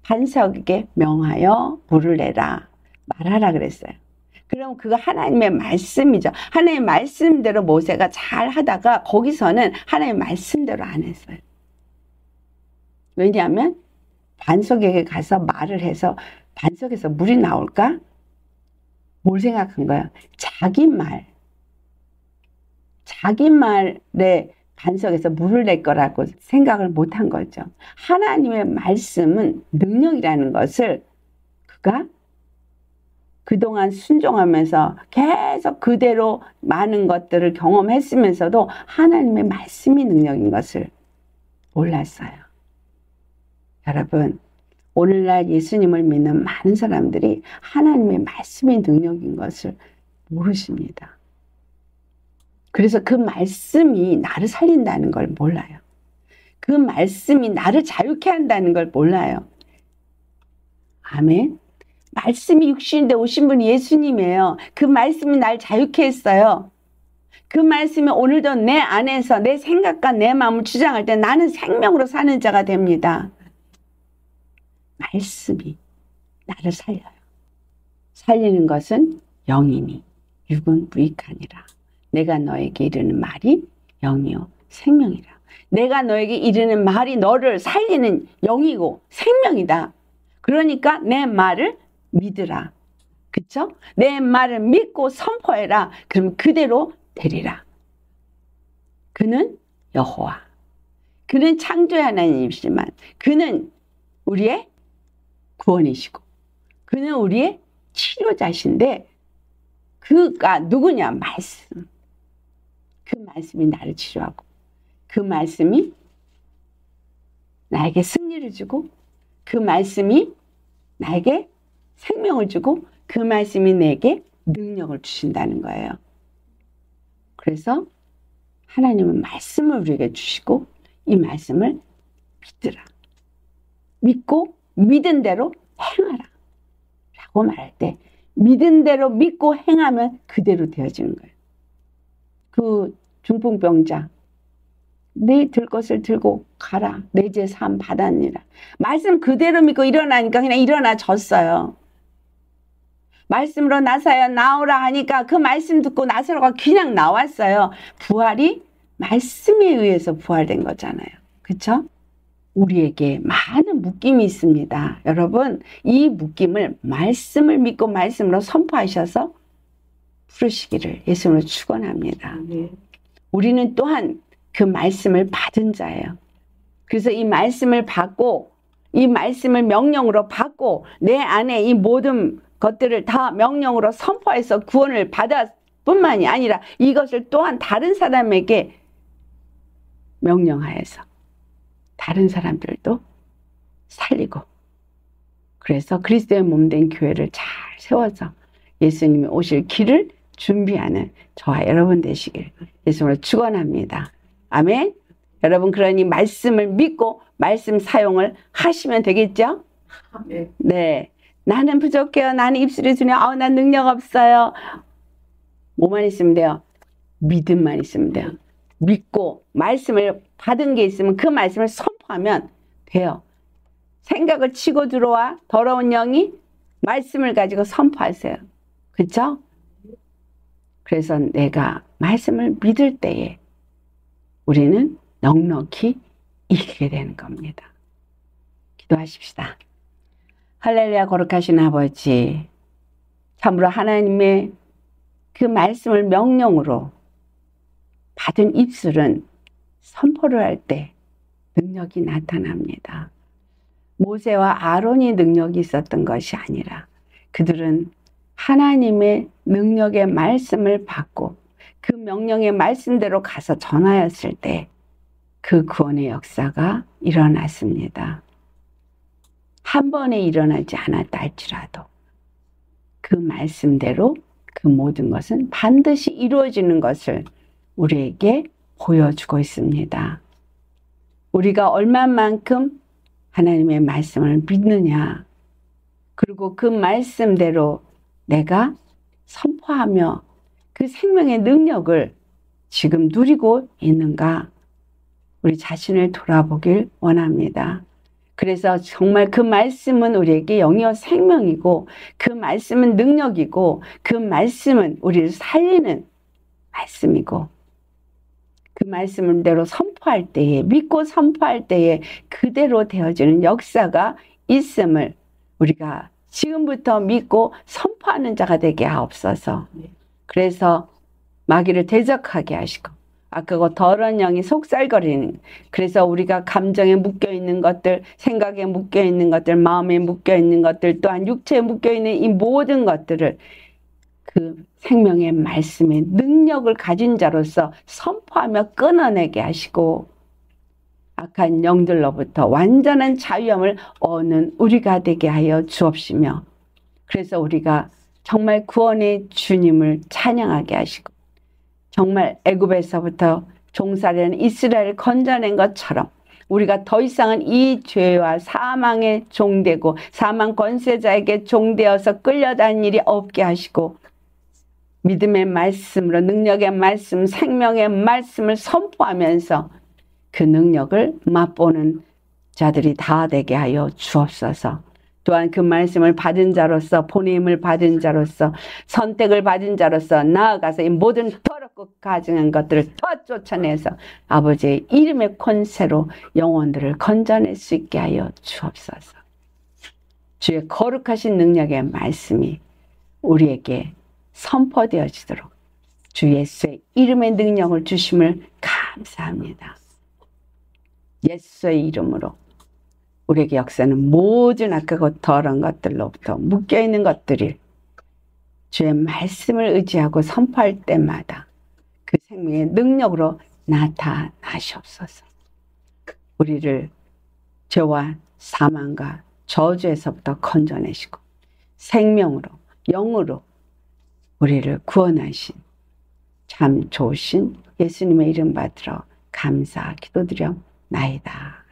반석에게 명하여 불을 내라 말하라 그랬어요. 그럼 그거 하나님의 말씀이죠. 하나님의 말씀대로 모세가 잘 하다가 거기서는 하나님의 말씀대로 안 했어요. 왜냐하면 반석에게 가서 말을 해서 반석에서 물이 나올까? 뭘 생각한 거야? 자기 말에 반석에서 물을 낼 거라고 생각을 못한 거죠. 하나님의 말씀은 능력이라는 것을 그가 그동안 순종하면서 계속 그대로 많은 것들을 경험했으면서도 하나님의 말씀이 능력인 것을 몰랐어요. 여러분, 오늘날 예수님을 믿는 많은 사람들이 하나님의 말씀이 능력인 것을 모르십니다. 그래서 그 말씀이 나를 살린다는 걸 몰라요. 그 말씀이 나를 자유케 한다는 걸 몰라요. 아멘. 말씀이 육신인데 오신 분이 예수님이에요. 그 말씀이 날 자유케 했어요. 그 말씀이 오늘도 내 안에서 내 생각과 내 마음을 주장할 때 나는 생명으로 사는 자가 됩니다. 말씀이 나를 살려요. 살리는 것은 영이니 육은 무익하니라. 내가 너에게 이르는 말이 영이요 생명이라. 내가 너에게 이르는 말이 너를 살리는 영이고 생명이다. 그러니까 내 말을 믿으라. 그쵸? 내 말을 믿고 선포해라. 그럼 그대로 되리라. 그는 여호와. 그는 창조의 하나님이시지만 그는 우리의 구원이시고 그는 우리의 치료자신데 그가 누구냐? 말씀. 그 말씀이 나를 치료하고 그 말씀이 나에게 승리를 주고 그 말씀이 나에게 생명을 주고 그 말씀이 내게 능력을 주신다는 거예요. 그래서 하나님은 말씀을 우리에게 주시고 이 말씀을 믿으라. 믿고 믿은 대로 행하라 라고 말할 때 믿은 대로 믿고 행하면 그대로 되어지는 거예요. 그 중풍병자 네 들 것을 들고 가라. 내 죄 사함 받았니라. 말씀 그대로 믿고 일어나니까 그냥 일어나졌어요. 말씀으로 나사야 나오라 하니까 그 말씀 듣고 나사로가 그냥 나왔어요. 부활이 말씀에 의해서 부활된 거잖아요. 그렇죠? 우리에게 많은 묶임이 있습니다. 여러분, 이 묶임을 말씀을 믿고 말씀으로 선포하셔서 풀으시기를 예수님으로 축원합니다. 우리는 또한 그 말씀을 받은 자예요. 그래서 이 말씀을 받고 이 말씀을 명령으로 받고 내 안에 이 모든 것들을 다 명령으로 선포해서 구원을 받았 뿐만이 아니라 이것을 또한 다른 사람에게 명령하여서 다른 사람들도 살리고 그래서 그리스도의 몸된 교회를 잘 세워서 예수님이 오실 길을 준비하는 저와 여러분 되시길 예수님으로 축원합니다. 아멘. 여러분 그러니 말씀을 믿고 말씀 사용을 하시면 되겠죠? 네. 나는 부족해요. 나는 입술이 주네요. 난 능력 없어요. 뭐만 있으면 돼요? 믿음만 있으면 돼요. 믿고 말씀을 받은 게 있으면 그 말씀을 선포하면 돼요. 생각을 치고 들어와 더러운 영이 말씀을 가지고 선포하세요. 그렇죠? 그래서 내가 말씀을 믿을 때에 우리는 넉넉히 이기게 되는 겁니다. 기도하십시다. 할렐루야. 거룩하신 아버지, 참으로 하나님의 그 말씀을 명령으로 받은 입술은 선포를 할 때 능력이 나타납니다. 모세와 아론이 능력이 있었던 것이 아니라 그들은 하나님의 능력의 말씀을 받고 그 명령의 말씀대로 가서 전하였을 때 그 구원의 역사가 일어났습니다. 한 번에 일어나지 않았다 할지라도 그 말씀대로 그 모든 것은 반드시 이루어지는 것을 우리에게 보여주고 있습니다. 우리가 얼마만큼 하나님의 말씀을 믿느냐, 그리고 그 말씀대로 내가 선포하며 그 생명의 능력을 지금 누리고 있는가, 우리 자신을 돌아보길 원합니다. 그래서 정말 그 말씀은 우리에게 영이요 생명이고 그 말씀은 능력이고 그 말씀은 우리를 살리는 말씀이고 그 말씀대로 선포할 때에 믿고 선포할 때에 그대로 되어지는 역사가 있음을 우리가 지금부터 믿고 선포하는 자가 되게 하옵소서. 그래서 마귀를 대적하게 하시고 아까 그 더러운 영이 속살거리는, 그래서 우리가 감정에 묶여있는 것들, 생각에 묶여있는 것들, 마음에 묶여있는 것들, 또한 육체에 묶여있는 이 모든 것들을 그 생명의 말씀의 능력을 가진 자로서 선포하며 끊어내게 하시고 악한 영들로부터 완전한 자유함을 얻는 우리가 되게 하여 주옵시며, 그래서 우리가 정말 구원의 주님을 찬양하게 하시고 정말 애굽에서부터 종살이하는 이스라엘을 건져낸 것처럼 우리가 더 이상은 이 죄와 사망에 종되고 사망 권세자에게 종되어서 끌려다니는 일이 없게 하시고 믿음의 말씀으로 능력의 말씀, 생명의 말씀을 선포하면서 그 능력을 맛보는 자들이 다 되게 하여 주옵소서. 또한 그 말씀을 받은 자로서, 보냄을 받은 자로서, 선택을 받은 자로서 나아가서 이 모든 더럽고 가증한 것들을 더 쫓아내서 아버지의 이름의 권세로 영혼들을 건져낼 수 있게 하여 주옵소서. 주의 거룩하신 능력의 말씀이 우리에게 선포되어지도록 주 예수의 이름의 능력을 주심을 감사합니다. 예수의 이름으로 우리에게 역사는 모든 악하고 더러운 것들로부터 묶여있는 것들이 주의 말씀을 의지하고 선포할 때마다 그 생명의 능력으로 나타나시옵소서. 우리를 죄와 사망과 저주에서부터 건져내시고 생명으로, 영으로 우리를 구원하신 참 좋으신 예수님의 이름 받들어 감사 기도드려 나이다.